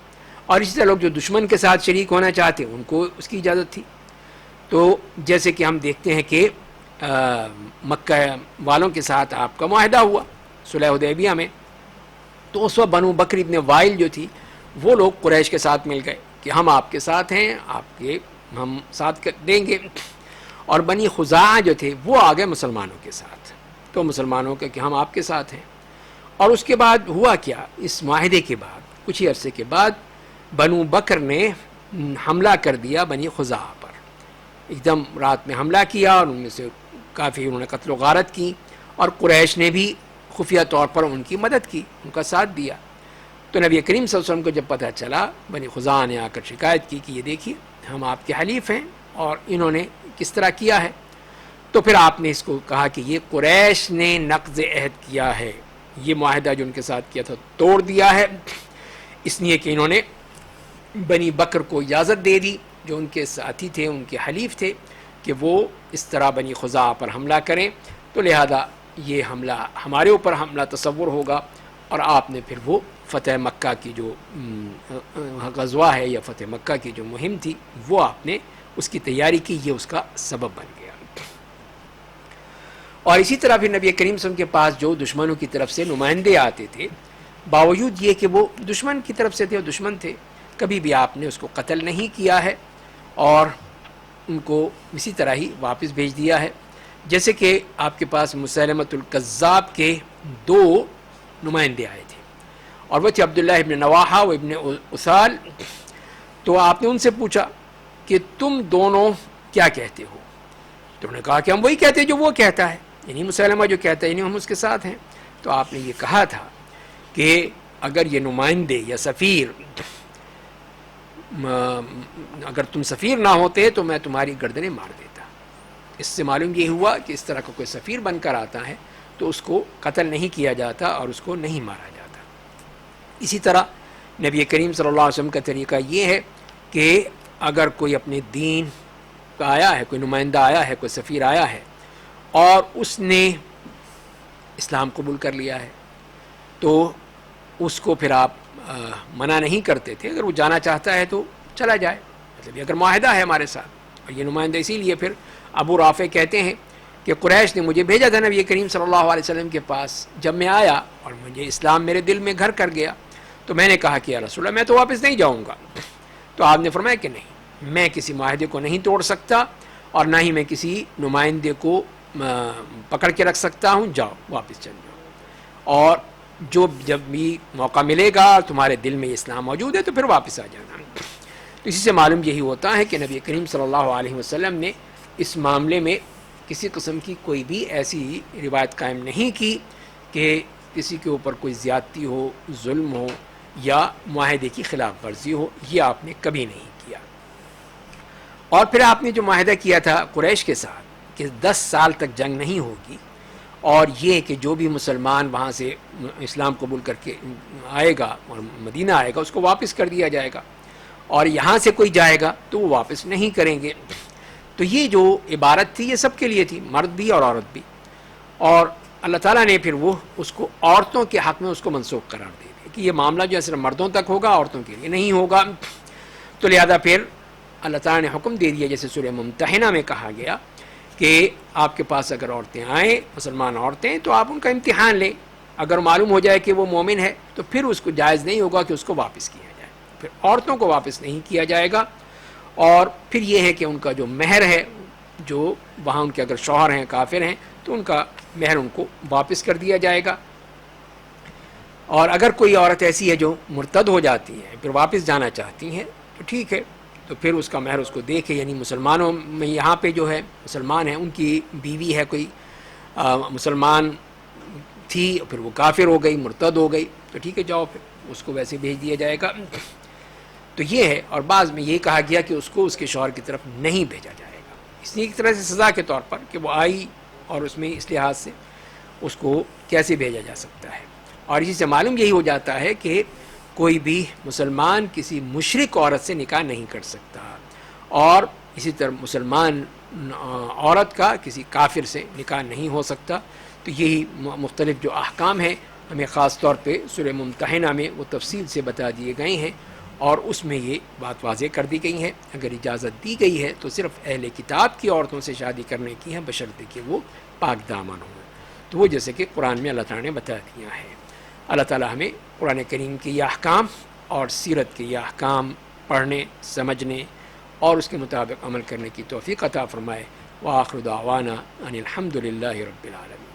اور اسی طرح لوگ جو دشمن کے ساتھ شریک ہونا چاہتے ان کو اس کی اجازت تھی. تو جیسے کہ ہم دیکھتے ہیں کہ مکہ والوں کے ساتھ آپ کا معاہدہ ہوا صلح حدیبیہ میں، تو اس وقت بنو بکر ابن وائل جو تھی وہ لوگ قریش کے ساتھ مل گئے کہ ہم آپ کے ساتھ ہیں، ہم ساتھ دیں گے. اور بنی خزاعہ جو تھے وہ آ گئے مسلمانوں کے ساتھ، تو مسلمانوں کے کہ ہم آپ کے ساتھ ہیں. اور اس کے بعد ہوا کیا، اس معاہدے کے بعد کچھ ہی عرصے کے بعد بنو بکر نے حملہ کر دیا بنی خزاعہ پر، ایک دم رات میں حملہ کیا اور ان میں سے کافی انہوں نے قتل و غارت کی، اور قریش نے بھی خفیہ طور پر ان کی مدد کی، ان کا ساتھ دیا. تو نبی کریم صلی اللہ علیہ وسلم کو جب پتہ چلا، بنی خزاعہ نے آ کر شکایت کی کہ یہ دیکھیے ہم آپ کے حلیف ہیں اور انہوں نے کس طرح کیا ہے. تو پھر آپ نے اس کو کہا کہ یہ قریش نے نقض عہد کیا ہے، یہ معاہدہ جو ان کے ساتھ کیا تھا توڑ دیا ہے، اس لیے کہ انہوں نے بنی بکر کو اجازت دے دی جو ان کے ساتھی تھے، ان کے حلیف تھے، کہ وہ اس طرح بنی خزاعہ پر حملہ کریں. تو لہذا یہ حملہ ہمارے اوپر حملہ تصور ہوگا، اور آپ نے پھر وہ فتح مکہ کی جو غزوہ ہے یا فتح مکہ کی جو مہم تھی وہ آپ نے اس کی تیاری کی، یہ اس کا سبب بن گیا۔ اور اسی طرح پھر نبی کریم صلی اللہ علیہ وسلم کے پاس جو دشمنوں کی طرف سے نمائندے آتے تھے، باوجود یہ کہ وہ دشمن کی طرف سے تھے اور دشمن تھے، کبھی بھی آپ نے اس کو قتل نہیں کیا ہے اور ان کو اسی طرح ہی واپس بھیج دیا ہے۔ جیسے کہ آپ کے پاس مسیلمۃ الکذاب کے 2 نمائندے آئے تھے، اور وہ تھے عبداللہ ابن نواحہ و ابن اسال۔ تو آپ نے ان سے پوچھا کہ تم دونوں کیا کہتے ہو؟ تو انہوں نے کہا کہ ہم وہی کہتے ہیں جو وہ کہتا ہے، یعنی مسلمہ جو کہتا ہے، یعنی ہم اس کے ساتھ ہیں۔ تو آپ نے یہ کہا تھا کہ اگر یہ نمائندے یا سفیر، اگر تم سفیر نہ ہوتے تو میں تمہاری گردنیں مار دیتا۔ اس سے معلوم یہ ہوا کہ اس طرح کا کوئی سفیر بن کر آتا ہے تو اس کو قتل نہیں کیا جاتا اور اس کو نہیں مارا جاتا۔ اسی طرح نبی کریم صلی اللہ علیہ وسلم کا طریقہ یہ ہے کہ اگر کوئی اپنے دین کا آیا ہے، کوئی نمائندہ آیا ہے، کوئی سفیر آیا ہے اور اس نے اسلام قبول کر لیا ہے تو اس کو پھر آپ منع نہیں کرتے تھے، اگر وہ جانا چاہتا ہے تو چلا جائے، مطلب اگر معاہدہ ہے ہمارے ساتھ۔ اور یہ نمائندہ اسی لیے پھر ابو رافع کہتے ہیں کہ قریش نے مجھے بھیجا تھا نبی کریم صلی اللہ علیہ وسلم کے پاس، جب میں آیا اور مجھے اسلام میرے دل میں گھر کر گیا تو میں نے کہا کہ یا رسول اللہ میں تو واپس نہیں جاؤں گا۔ تو آپ نے فرمایا کہ نہیں، میں کسی معاہدے کو نہیں توڑ سکتا اور نہ ہی میں کسی نمائندے کو پکڑ کے رکھ سکتا ہوں، جاؤ واپس چل جاؤ، اور جب بھی موقع ملے گا تمہارے دل میں اسلام موجود ہے تو پھر واپس آ جانا۔ تو اسی سے معلوم یہی ہوتا ہے کہ نبی کریم صلی اللہ علیہ وسلم نے اس معاملے میں کسی قسم کی کوئی بھی ایسی روایت قائم نہیں کی کہ کسی کے اوپر کوئی زیادتی ہو، ظلم ہو یا معاہدے کی خلاف ورزی ہو، یہ آپ نے کبھی نہیں کیا۔ اور پھر آپ نے جو معاہدہ کیا تھا قریش کے ساتھ کہ 10 سال تک جنگ نہیں ہوگی، اور یہ کہ جو بھی مسلمان وہاں سے اسلام قبول کر کے آئے گا اور مدینہ آئے گا اس کو واپس کر دیا جائے گا، اور یہاں سے کوئی جائے گا تو وہ واپس نہیں کریں گے۔ تو یہ جو عبارت تھی یہ سب کے لیے تھی، مرد بھی اور عورت بھی، اور اللہ تعالیٰ نے پھر وہ اس کو عورتوں کے حق میں اس کو منسوخ قرار دے دیا کہ یہ معاملہ جو ہے صرف مردوں تک ہوگا، عورتوں کے لیے نہیں ہوگا۔ تو لہذا پھر اللہ تعالیٰ نے حکم دے دیا، جیسے سورہ ممتحنہ میں کہا گیا کہ آپ کے پاس اگر عورتیں آئیں، مسلمان عورتیں، تو آپ ان کا امتحان لیں، اگر معلوم ہو جائے کہ وہ مومن ہے تو پھر اس کو جائز نہیں ہوگا کہ اس کو واپس کیا جائے، پھر عورتوں کو واپس نہیں کیا جائے گا۔ اور پھر یہ ہے کہ ان کا جو مہر ہے، جو وہاں ان کے اگر شوہر ہیں کافر ہیں تو ان کا مہر ان کو واپس کر دیا جائے گا۔ اور اگر کوئی عورت ایسی ہے جو مرتد ہو جاتی ہے پھر واپس جانا چاہتی ہیں تو ٹھیک ہے، تو پھر اس کا مہر اس کو دیکھے، یعنی مسلمانوں میں یہاں پہ جو ہے مسلمان ہیں، ان کی بیوی ہے کوئی مسلمان تھی، پھر وہ کافر ہو گئی، مرتد ہو گئی، تو ٹھیک ہے جاؤ، پھر اس کو ویسے بھیج دیا جائے گا۔ تو یہ ہے، اور بعض میں یہ کہا گیا کہ اس کو اس کے شوہر کی طرف نہیں بھیجا جائے گا، اس لیے ایک طرح سے سزا کے طور پر کہ وہ آئی اور اس میں اس لحاظ سے اس کو کیسے بھیجا جا سکتا ہے۔ اور اسی سے معلوم یہی ہو جاتا ہے کہ کوئی بھی مسلمان کسی مشرک عورت سے نکاح نہیں کر سکتا، اور اسی طرح مسلمان عورت کا کسی کافر سے نکاح نہیں ہو سکتا۔ تو یہی مختلف جو احکام ہیں ہمیں خاص طور پہ سورہ ممتحنہ میں وہ تفصیل سے بتا دیے گئے ہیں، اور اس میں یہ بات واضح کر دی گئی ہے۔ اگر اجازت دی گئی ہے تو صرف اہل کتاب کی عورتوں سے شادی کرنے کی ہے، بشرطے کہ وہ پاک دامن ہوں، تو وہ جیسے کہ قرآن میں اللہ تعالیٰ نے بتا دیا ہے۔ اللہ تعالیٰ ہمیں قرآن کریم کے یہ احکام اور سیرت کے یہ احکام پڑھنے، سمجھنے اور اس کے مطابق عمل کرنے کی توفیق عطا فرمائے۔ وآخر دعوانا ان الحمد للہ رب العالمین۔